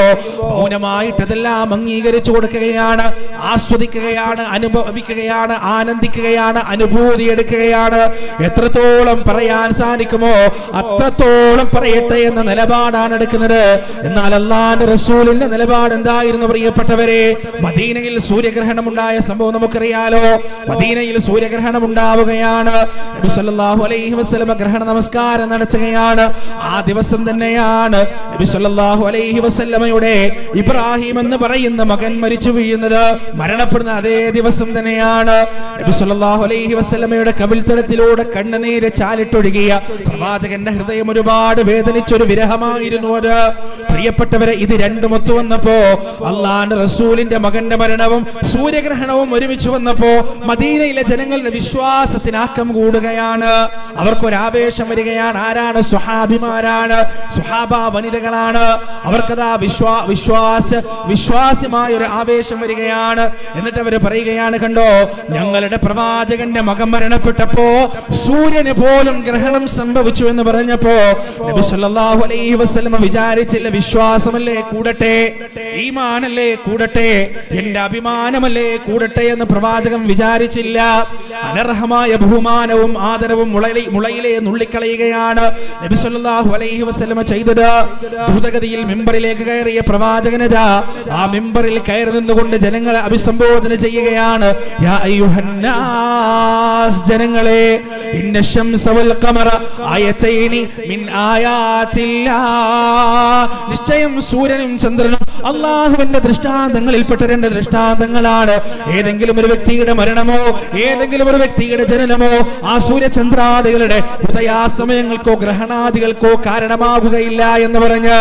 മൗനമായിട്ട് അതെല്ലാം അംഗീകരിച്ചു കൊടുക്കുകയാണ്, ആസ്വദിക്കുകയാണ്, അനുഭവിക്കുകയാണ്, ആനന്ദിക്കുകയാണ്, അനുഭൂതി എടുക്കുകയാണ്. എത്രത്തോളം പറയാൻ സാധിക്കുമോ അത്രത്തോളം പറയട്ടെ എന്ന നിലപാടാണ് എടുക്കുന്നത്. എന്നാൽ അല്ലാഹുവിന്റെ റസൂലിന്റെ നിലപാട് എന്തായിരുന്നു പ്രിയപ്പെട്ടവരെ? മദീനയിൽ സൂര്യഗ്രഹണം ഉണ്ടായ സംഭവം നമുക്കറിയാലോ. മദീനയിൽ സൂര്യഗ്രഹണം ഉണ്ടാവുകയാണ്. നബി സല്ലല്ലാഹു അലൈഹി വസല്ലം ഗ്രഹണ നമസ്കാരം നടത്തുകയാണ്. ആ ദിവസം തന്നെയാണ് നബി സല്ലല്ലാഹു അലൈഹി വസല്ലമയുടെ ഇബ്രാഹിം എന്ന് പറയുന്ന മകൻ മരിച്ചു വീഴുന്നത്. മരണപ്പെടുന്ന അതേ ദിവസം തന്നെയാണ് നബി സല്ലല്ലാഹു അലൈഹി വസല്ലമയുടെ കവിൾത്തടത്തിലൂടെ കണ്ണുനീര് ചാലിട്ടൊഴുകിയ പ്രവാചകൻ തന്റെ ഹൃദയം ഒരുപാട് വേദനിച്ചൊരു വിരഹമായിരുന്നു അത്. പ്രിയപ്പെട്ടവരെ, ഇത് രണ്ടും ഒത്തു വന്നപ്പോ, അള്ളാഹുവിന്റെ റസൂലിന്റെ മകന്റെ മരണവും സൂര്യഗ്രഹണവും ഒരുമിച്ച് വന്നപ്പോ മദീനയിലെ ജനങ്ങളുടെ വിശ്വാസത്തിന് ആക്കം കൂടുകയാണ്. അവർക്കൊരാവേശം വരികയാണ്. ആരാണ്? സ്വഹാബിമാരാണ്, സ്വഹാബ വനിതകളാണ്. അവർക്കതാ വിശ്വാസമായ ഒരു ആവേശം വരികയാണ്. എന്നിട്ട് അവർ പറയുകയാണ്, കണ്ടോ, ഞങ്ങളുടെ പ്രവാചകന്റെ മകൻ മരണപ്പെട്ടപ്പോ സൂര്യന് പോലും ഗ്രഹണം സംഭവിച്ചു എന്ന് പറഞ്ഞപ്പോ നബി സല്ലല്ലാഹു അലൈഹി വസല്ലം വിചാരിച്ചില്ല, വിശ്വാസമല്ലേ കൂടട്ടെ, ഈമാനല്ലേ കൂടട്ടെ, എന്റെ അഭിമാനമല്ലേ കൂടട്ടെ എന്ന് പ്രവാചകൻ വിചാരിച്ചില്ല. അനർഹമായ ബഹുമാനവും ആദരവും മുളയിലെ നുള്ളിക്കളയുകയാണ് നബി സല്ലല്ലാഹു അലൈഹി വസല്ലം ചെയ്തത്. ദ്രുതഗതിയിൽ മിമ്പറിലേക്ക് കയറിയ പ്രവാചകനതാ ആ മിമ്പറിൽ കയറി നിന്നുകൊണ്ട് ജനങ്ങളെ അഭിസംബോധന ചെയ്യുകയാണ്. യാ അയ്യുഹന്നാസ്, ജനങ്ങളെ, ഇന്ന ശംസ വൽ ഖമറ ആയതൈനി മിൻ ആയാതില്ലാഹ്, നിശ്ചയം സൂര്യനും ചന്ദ്രനും അല്ലാഹുവിന്റെ ദൃഷ്ടാന്തങ്ങളിൽപ്പെട്ട രണ്ട് ദൃഷ്ടാന്തങ്ങളാണ്. ഏതെങ്കിലും ഒരു വ്യക്തിയുടെ മരണമോ ഏതെങ്കിലും ഒരു വ്യക്തിയുടെ ജനനമോ ആ സൂര്യചന്ദ്രാദികളുടെ ഉദയാസ്തമയങ്ങൾക്കോ ഗ്രഹണാദികൾക്കോ കാരണമാകുകയില്ല എന്ന് പറഞ്ഞ്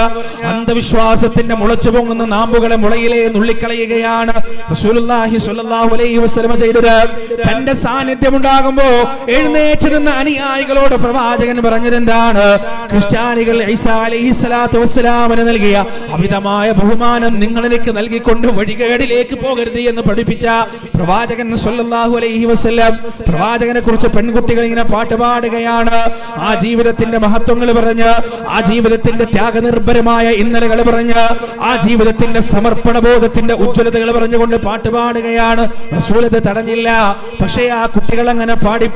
അന്ധവിശ്വാസത്തിന്റെ മുളച്ചു പൊങ്ങുന്ന നാമ്പുകളെ മുളയിലെ നുള്ളിക്കളയുകയാണ് റസൂലുള്ളാഹി സ്വല്ലല്ലാഹു അലൈഹി വസല്ലം ചെയ്തത്. തന്റെ സാന്നിധ്യം ഉണ്ടാകുമ്പോ എഴുന്നേറ്റിരുന്ന അനുയായികളോട് പ്രവാചകൻ പറഞ്ഞതെന്താണ്? ക്രിസ്ത്യാനികൾ ഈസാ അലൈഹിസ്സലാത്തു വസ്സലാമിന് നൽകിയ അമിതമായ ബഹുമാനം നിങ്ങൾ എനിക്ക് നൽകിക്കൊണ്ട് വഴികേടിലേക്ക് പോകരുത് എന്ന് പഠിപ്പിച്ച പ്രവാചകൻ സ്വല്ലല്ലാഹു അലൈഹി വസല്ലം, പ്രവാചകനെ കുറിച്ച് പെൺകുട്ടികൾ ഇങ്ങനെ പാട്ടുപാടുകയാണ്. ആ ജീവിതത്തിന്റെ മഹത്വങ്ങൾ പറഞ്ഞ്, ആ ജീവിതത്തിന്റെ ത്യാഗനിർഭരമായ ഇന്നലകൾ പറഞ്ഞ്, ആ ജീവിതത്തിന്റെ സമർപ്പണ ബോധത്തിന്റെ ഉജ്ജ്വലതകൾ പറഞ്ഞുകൊണ്ട് പാട്ടുപാടുകയാണ്. റസൂൽ അത് തടഞ്ഞില്ല. പക്ഷേ ആ കുട്ടികൾ അങ്ങനെ പാടി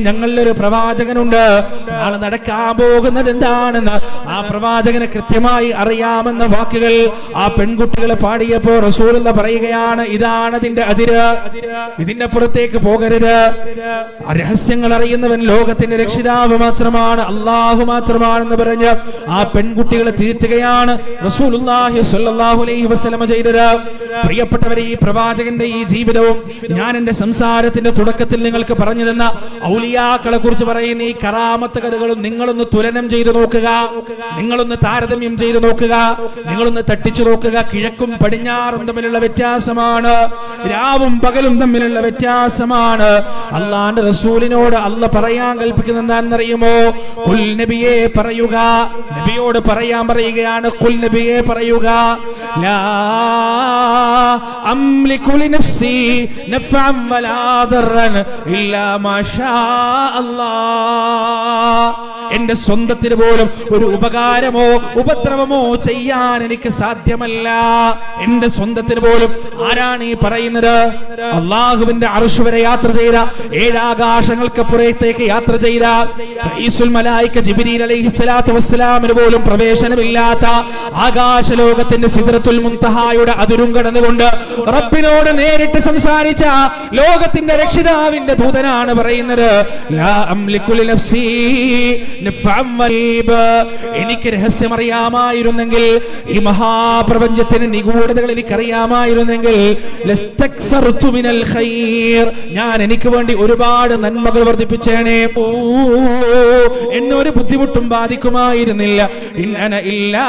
ഞങ്ങളിലൊരു പ്രവാചകനുണ്ട്, നാളെ നടക്കാൻ പോകുന്നത് എന്താണെന്ന് ആ പ്രവാചകന് കൃത്യമായി അറിയാമെന്ന വാക്കുകൾ ആ പെൺകുട്ടികളെ പാടിയപ്പോ റസൂലുള്ള പറയുകയാണ്, ഇതാണ് അതിന്റെ അതിര്, ഇതിന്റെ പുറത്തേക്ക് പോകരുത്. രഹസ്യങ്ങൾ അറിയുന്നവൻ ലോകത്തിന്റെ രക്ഷിതാവ് മാത്രമാണ്, അള്ളാഹു മാത്രമാണെന്ന് പറഞ്ഞ് ആ പെൺകുട്ടികളെ തീർത്തുകയാണ് റസൂലുള്ളാഹി സ്വല്ലല്ലാഹു അലൈഹി വസല്ലം ചെയ്തത്. പ്രിയപ്പെട്ടവരെ, ഈ പ്രവാചകന്റെ ഈ ജീവിതവും ഞാൻ എന്റെ സംസാരത്തിന്റെ തുടക്കത്തിൽ നിങ്ങൾക്ക് പറഞ്ഞു തന്ന ഔലിയാക്കളെ കുറിച്ച് പറയുന്ന ഈ കറാമത്ത് കഥകളും നിങ്ങളൊന്ന് തുലനം ചെയ്തു നോക്കുക, നിങ്ങളൊന്ന് താരതമ്യം ചെയ്തു നോക്കുക, നിങ്ങളൊന്ന് തട്ടിച്ചു നോക്കുക. കിഴക്കും പടിഞ്ഞാറും തമ്മിലുള്ള വ്യത്യാസമാണ്, രാവും പകലും തമ്മിലുള്ള വ്യത്യാസമാണ്. അള്ളാന്റെ റസൂലിനോട് അല്ല പറയാൻ കൽപ്പിക്കുന്നത് എന്താണെന്നറിയുമോ? ഖുൽ നബിയെ പറയുക, നബിയോട് പറയാൻ പറയുകയാണ്. ഖുൽ നബിയെ പറയുക, ലാ അംലികു ലിനഫ്സി നഫഅൻ വലാ ദർറൻ ഇല്ലാ മാഷാ അല്ലാഹ്, എന്റെ സ്വന്തത്തിന് പോലും ഒരു ഉപകാരമോ ഉപദ്രവമോ ചെയ്യാൻ എനിക്ക് സാധ്യമല്ല. എന്റെ സ്വന്തത്തിന് പോലും. ആരാണ് ഈ പറയുന്നത്? അള്ളാഹുവിന്റെ അർശ് വരെ യാത്ര ചെയ്ത, ഏഴാകാശങ്ങൾക്ക് പുറത്തേക്ക് യാത്ര ചെയ്ത റഈസുൽ മലായിക ജിബ്രീൽ അലൈഹിസ്സലാത്തു വസ്സലാമിന് പോലും പ്രവേശനമില്ലാത്ത ആകാശലോകത്തിന്റെ സിദ്റത്തുൽ മുൻതഹായുടെ അതിരും കടന്നുകൊണ്ട് റബ്ബിനോട് നേരിട്ട് സംസാരിച്ച ലോകത്തിന്റെ രക്ഷിതാവിന്റെ ദൂതനാണ് പറയുന്നത്, ലാ അംലികു ലിനഫ്സി നഫഅൻ വലീബ, എനിക്ക് രഹസ്യം അറിയാമായിരുന്നെങ്കിൽ, ഈ മഹാപ്രപഞ്ചത്തിന്റെ നിഗൂഢതകൾ എനിക്കറിയാമായിരുന്നെങ്കിൽ, ലസ്തക്സർതു മിനൽ ഖൈർ, ഞാൻ എനിക്ക് വേണ്ടി ഒരുപാട് നന്മകൾ വർദ്ധിപ്പിച്ചേനെ, എന്നൊരു ബുദ്ധിമുട്ടും ബാധിക്കുമായിരുന്നില്ല. ഇൻ അന ഇല്ലാ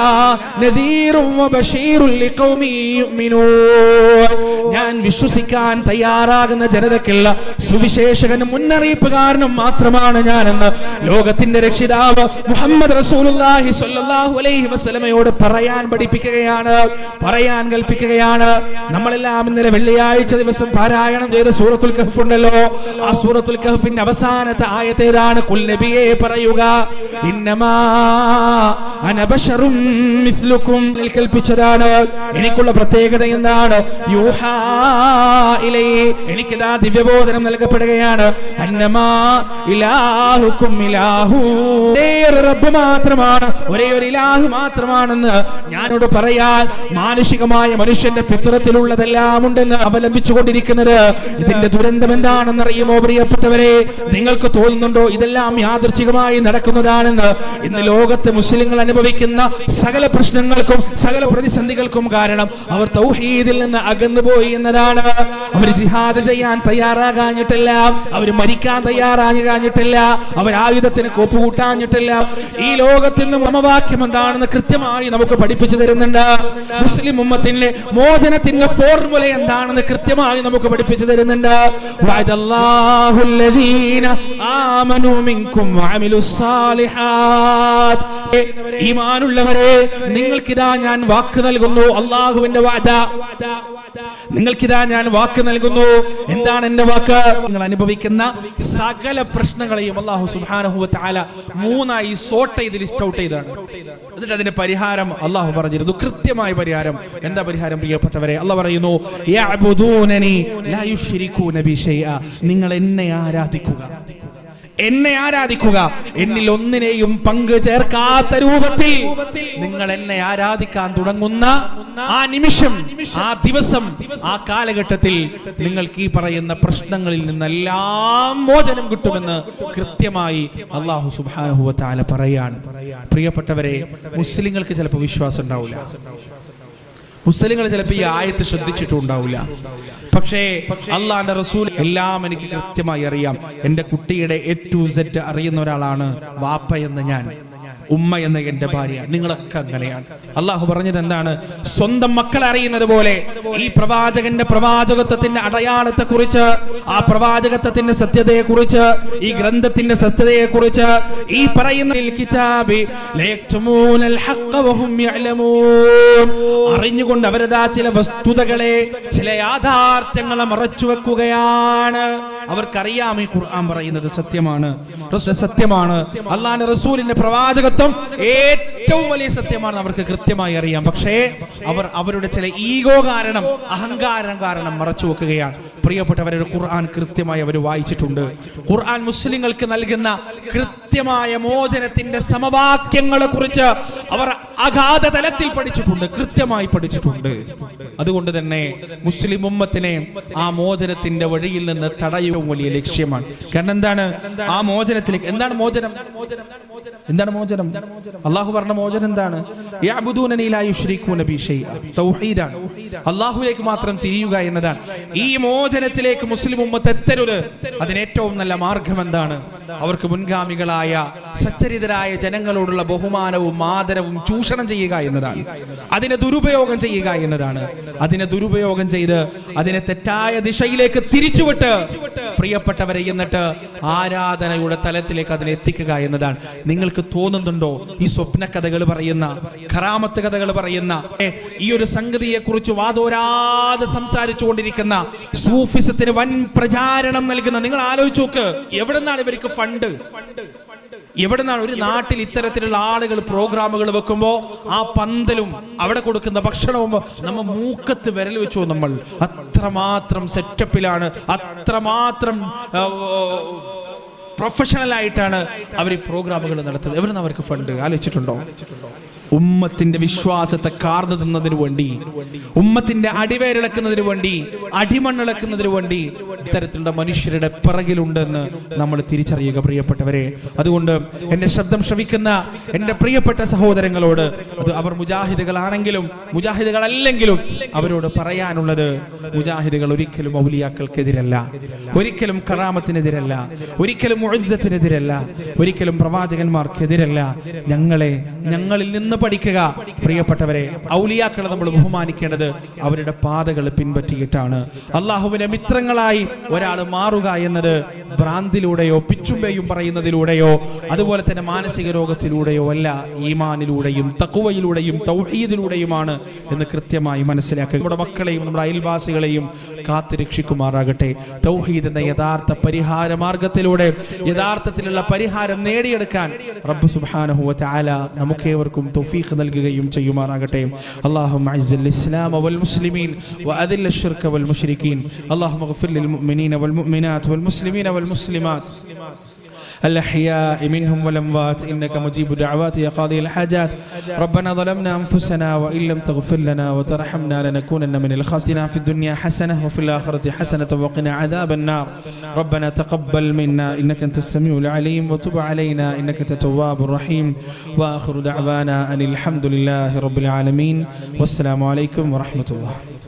നദീറും വബശീറുൻ ലിഖൗമി യുഅ്മിനൂൻ, ഞാൻ വിശ്വസിക്കാൻ തയ്യാറാകുന്ന ജനതയ്ക്കുള്ള സുവിശേഷകനും മുന്നറിയിപ്പുകാരനും മാത്രമാണ് ഞാനെന്ന് ലോകത്തിന്റെ രക്ഷിതാവ് മുഹമ്മദ് റസൂലുള്ളാഹി സ്വല്ലല്ലാഹു അലൈഹി വസല്ലമയോട് പറയാൻ പഠിപ്പിക്കുകയാണ്, പറയാൻ കൽപ്പിക്കുകയാണ്. നമ്മളെല്ലാം ഇന്നലെ വെള്ളിയാഴ്ച ദിവസം പാരായണം ചെയ്ത സൂറത്തുൽ കഹ്ഫ് ഉണ്ടല്ലോ, ആ സൂറത്തുൽ കഹ്ഫിന്റെ അവസാനത്തെ ആയത്ത് ഏതാണ്? ഖുൽ നബിയെ പറയുക, ഇന്നമാ അന ബശറും മിസ്ലുക്കും, കൽപ്പിച്ചതാണ്. എനിക്കുള്ള പ്രത്യേകത എന്താണ്? യൂഹാ ഇലൈ, എനിക്കിതാ ദിവ്യബോധനം നൽകപ്പെടുകയാണ്. അന്നമാ ഇലാഹുക്കും ഇലാഹു, റബ്ബ് മാത്രമാണ്, ഒരേ ഒരു ഇലാഹു മാത്രമാണെന്ന് ഞാനോട് പറയാൻ മാനുഷികമായ മനുഷ്യന്റെ ഫിത്രത്തിലുള്ളതെല്ലാം ഉണ്ടെന്ന് അവലംബിച്ചുകൊണ്ടിരിക്കുന്നത്. ഇതിന്റെ ദുരന്തം എന്താണെന്ന് അറിയുമോ പ്രിയപ്പെട്ടവരെ? നിങ്ങൾക്ക് തോന്നുന്നുണ്ടോ ഇതെല്ലാം യാദൃച്ഛികമായി നടക്കുന്നതാണെന്ന്? ഇന്ന് ലോകത്ത് മുസ്ലിങ്ങൾ അനുഭവിക്കുന്ന സകല പ്രശ്നങ്ങൾക്കും സകല പ്രതിസന്ധികൾ സൃഷ്ടികൾക്കും കാരണം അവർ തൗഹീദിൽ നിന്ന് അകന്നുപോയി എന്നതാണ്. അവർ ജിഹാദ് ചെയ്യാൻ തയ്യാറാകാഞ്ഞിട്ടില്ല, അവർ മരിക്കാൻ തയ്യാറാകാഞ്ഞിട്ടില്ല, അവർ ആയുധത്തിന് കോപ്പുകൂട്ടാഞ്ഞിട്ടില്ല. ഈ ലോകത്തിൽ നിന്ന് സമവാക്യം എന്താണെന്ന് കൃത്യമായി നമുക്ക് പഠിപ്പിച്ചു തരുന്നുണ്ട്. മുസ്ലിം ഉമ്മത്തിന്റെ മോചനത്തിന്റെ ഫോർമുല എന്താണെന്ന് കൃത്യമായി നമുക്ക് പഠിപ്പിച്ചു തരുന്നുണ്ട്. വഅദല്ലാഹുല്ലദീന ആമനൂ മിൻകും വഅമിലുസ് സാലിഹാത്ത്. ഈമാനുള്ളവരെ, നിങ്ങൾക്കിതാ ഞാൻ വാക്ക് നൽകുന്നു. അല്ലാഹുവിന്റെ വഅദ, നിങ്ങൾക്കിതാ ഞാൻ വാക്ക് നൽകുന്നു. എന്താണ് എന്റെ വാക്ക്? നിങ്ങൾ അനുഭവിക്കുന്ന സകല പ്രശ്നങ്ങളെയും അല്ലാഹു സുബ്ഹാനഹു വ തആല മൂന്നായി സോർട്ട് ചെയ്ത് ലിസ്റ്റ് ഔട്ട് ചെയ്താണ്. എന്നിട്ട് അതിന്റെ പരിഹാരം അല്ലാഹു പറഞ്ഞിരുന്നു, കൃത്യമായ പരിഹാരം. എന്താ പരിഹാരം പ്രിയപ്പെട്ടവരെ? അല്ലാഹു പറയുന്നു, യഅബുദൂനനി ലാ യുശ്രികൂന ബി ശൈഅ. നിങ്ങൾ എന്നെ ആരാധിക്കുക, എന്നെ ആരാധിക്കുക, എന്നിൽ ഒന്നിനെയും പങ്കു ചേർക്കാത്ത രൂപത്തിൽ നിങ്ങൾ എന്നെ ആരാധിക്കാൻ തുടങ്ങുന്ന ആ നിമിഷം, ആ ദിവസം, ആ കാലഘട്ടത്തിൽ നിങ്ങൾക്ക് ഈ പറയുന്ന പ്രശ്നങ്ങളിൽ നിന്നെല്ലാം മോചനം കിട്ടുമെന്ന് കൃത്യമായി അല്ലാഹു സുബ്ഹാനഹു വ തആല പറയാണ്. പ്രിയപ്പെട്ടവരെ, മുസ്ലിങ്ങൾക്ക് ചിലപ്പോൾ വിശ്വാസം ഉണ്ടാവില്ല, മുസ്ലിങ്ങൾ ചിലപ്പോൾ ഈ ആയത്ത് ശ്രദ്ധിച്ചിട്ടുണ്ടാവില്ല. പക്ഷേ അള്ളാന്റെ റസൂൽ എല്ലാം എനിക്ക് കൃത്യമായി അറിയാം. എന്റെ കുട്ടിയുടെ A to Z അറിയുന്ന ഒരാളാണ് വാപ്പ എന്ന് ഞാൻ, ഉമ്മ എന്ന എന്റെ ഭാര്യ. നിങ്ങളൊക്കെ അങ്ങനെയാണ്. അള്ളാഹു പറഞ്ഞത് എന്താണ്? സ്വന്തം മക്കളെ അറിയുന്നത് പോലെ ഈ പ്രവാചകന്റെ പ്രവാചകത്വത്തിന്റെ അടയാളത്തെ കുറിച്ച്, ആ പ്രവാചകത്വത്തിന്റെ സത്യതയെ കുറിച്ച്, ഈ ഗ്രന്ഥത്തിന്റെ സത്യതയെ കുറിച്ച്, ഈ പറയുന്ന അറിഞ്ഞുകൊണ്ട് അവരതാ ചില വസ്തുതകളെ, ചില യാഥാർത്ഥ്യങ്ങളെ മറച്ചു വെക്കുകയാണ്. അവർക്കറിയാം ഈ ഖുർആൻ പറയുന്നത് സത്യമാണ്, സത്യമാണ്. അള്ളാഹുവിന്റെ റസൂലിന്റെ പ്രവാചകത്വം ഏറ്റവും വലിയ സത്യമാണ്, അവർക്ക് കൃത്യമായി അറിയാം. പക്ഷേ അവർ അവരുടെ ചില ഈഗോ കാരണം, അഹങ്കാരം കാരണം മറച്ചു വെക്കുകയാണ്. പ്രിയപ്പെട്ടവരുടെ ഖുർആൻ കൃത്യമായി അവർ വായിച്ചിട്ടുണ്ട്. ഖുർആൻ മുസ്ലിങ്ങൾക്ക് നൽകുന്ന കൃത്യമായ മോചനത്തിന്റെ സമവാക്യങ്ങളെ കുറിച്ച് അവർ അഗാധ തലത്തിൽ പഠിച്ചിട്ടുണ്ട്, കൃത്യമായി പഠിച്ചിട്ടുണ്ട്. അതുകൊണ്ട് തന്നെ മുസ്ലിം ഉമ്മത്തിനെ ആ മോചനത്തിന്റെ വഴിയിൽ നിന്ന് തടയുക വലിയ ലക്ഷ്യമാണ്. കാരണം എന്താണ് ആ മോചനത്തിലേക്ക്? എന്താണ് മോചനം? എന്താണ് മോചനം? അള്ളാഹു പറഞ്ഞ മോചനം എന്താണ്? യഅബുദൂനനി ലാ യുശ്രികൂന ബി ശൈഅ. തൗഹീദാണ്, അള്ളാഹുവിലേക്ക് മാത്രം തിരിയുക എന്നതാണ്. ഈ മോചനത്തിലേക്ക് മുസ്ലിം ഉമ്മത്ത് എത്തരുത്. അതിന് ഏറ്റവും നല്ല മാർഗം എന്താണ്? അവർക്ക് മുൻഗാമികളായ സച്ചരിതരായ ജനങ്ങളോടുള്ള ബഹുമാനവും ആദരവും ചൂഷണം ചെയ്യുക എന്നതാണ്. അതിനെ ദുരുപയോഗം ചെയ്യുക എന്നതാണ്. അതിനെ ദുരുപയോഗം ചെയ്ത് അതിനെ തെറ്റായ ദിശയിലേക്ക് തിരിച്ചുവിട്ട് പ്രിയപ്പെട്ടവരെ എന്നിട്ട് ആരാധനയുടെ തലത്തിലേക്ക് അതിനെ എത്തിക്കുക എന്നതാണ്. നിങ്ങൾക്ക് തോന്നുന്നുണ്ടോ ഈ സ്വപ്ന കഥകൾ പറയുന്ന, ഖറാമത്ത് കഥകൾ പറയുന്ന, ഈ ഒരു സംഗതിയെ കുറിച്ച് വാദോരാതെ സംസാരിച്ചു കൊണ്ടിരിക്കുന്ന, സൂഫിസത്തിന് വൻ പ്രചാരണം നൽകുന്ന, നിങ്ങൾ ആലോചിച്ച് നോക്ക്, എവിടെ നിന്നാണ് ഇവർക്ക് ഫണ്ട്? എവിടെ നിന്നാണ്? ഒരു നാട്ടിൽ ഇത്തരത്തിലുള്ള ആളുകൾ പ്രോഗ്രാമുകൾ വെക്കുമ്പോൾ ആ പന്തലും അവിടെ കൊടുക്കുന്ന ഭക്ഷണവും നമ്മൾ മൂക്കത്ത് വിരൽ വെച്ചോ. നമ്മൾ അത്രമാത്രം സെറ്റപ്പിലാണ്, അത്രമാത്രം പ്രൊഫഷണൽ ആയിട്ടാണ് അവർ ഈ പ്രോഗ്രാമുകൾ നടത്തുന്നത്. എവിടെ നിന്ന് അവർക്ക് ഫണ്ട്? ആലോചിച്ചിട്ടുണ്ടോ? ഉമ്മത്തിന്റെ വിശ്വാസത്തെ കാർന്നു തിന്നതിനു വേണ്ടി, ഉമ്മത്തിന്റെ അടിവേരിളക്കുന്നതിന് വേണ്ടി, അടിമണ്ണിളക്കുന്നതിന് വേണ്ടി ഇത്തരത്തിലുള്ള മനുഷ്യരുടെ പിറകിലുണ്ടെന്ന് നമ്മൾ തിരിച്ചറിയുക പ്രിയപ്പെട്ടവരെ. അതുകൊണ്ട് എന്റെ ശബ്ദം ശ്രവിക്കുന്ന എന്റെ പ്രിയപ്പെട്ട സഹോദരങ്ങളോട്, അത് അവർ മുജാഹിദുകളാണെങ്കിലും മുജാഹിദുകളല്ലെങ്കിലും അവരോട് പറയാനുള്ളത്, മുജാഹിദുകൾ ഒരിക്കലും ഔലിയാക്കൾക്കെതിരല്ല, ഒരിക്കലും കറാമത്തിനെതിരല്ല, ഒരിക്കലും മുഅ്ജിസത്തിനെതിരല്ല, ഒരിക്കലും പ്രവാചകന്മാർക്കെതിരല്ല. ഞങ്ങളിൽ നിന്ന് പഠിക്കുക പ്രിയപ്പെട്ടവരെ. ഔലിയാക്കളെ നമ്മൾ ബഹുമാനിക്കേണ്ടത് അവരുടെ പാതകൾ പിൻപറ്റിയിട്ടാണ്. അള്ളാഹുവിന്റെ മിത്രങ്ങളായി ഒരാൾ മാറുക എന്നത് ഭ്രാന്തിലൂടെയോ പിച്ചുമ്പയും പറയുന്നതിലൂടെയോ അതുപോലെ തന്നെ മാനസിക രോഗത്തിലൂടെയോ അല്ല, ഈമാനിലൂടെയും തഖ്വയിലൂടെയും തൗഹീദിലൂടെയുമാണ് എന്ന് കൃത്യമായി മനസ്സിലാക്കുക. നമ്മുടെ മക്കളെയും നമ്മുടെ അയൽവാസികളെയും കാത്തുരക്ഷിക്കുമാറാകട്ടെ. തൗഹീദ് എന്ന യഥാർത്ഥ പരിഹാര മാർഗത്തിലൂടെ യഥാർത്ഥത്തിലുള്ള പരിഹാരം നേടിയെടുക്കാൻ റബ്ബ് സുബ്ഹാനഹു വ തആല നമുക്കേവർക്കും തൗഫീഖ് നൽകുകയും ചെയ്യുമാറാകട്ടെ. اللهم اعز الاسلام والمسلمين واذل الشرك والمشركين. اللهم اغفر للمؤمنين والمؤمنات والمسلمين والمسلمات الأحياء منهم والأموات إنك مجيب دعوات يا قاضي الحاجات. ربنا ظلمنا أنفسنا وإن لم تغفر لنا وترحمنا لنكونن من الخاسرين في الدنيا حسنة وفي الآخرة حسنة وقنا عذاب النار. ربنا تقبل منا إنك أنت السميع العليم وتب علينا إنك أنت التواب الرحيم. وآخر دعوانا أن الحمد لله رب العالمين والسلام عليكم ورحمة الله.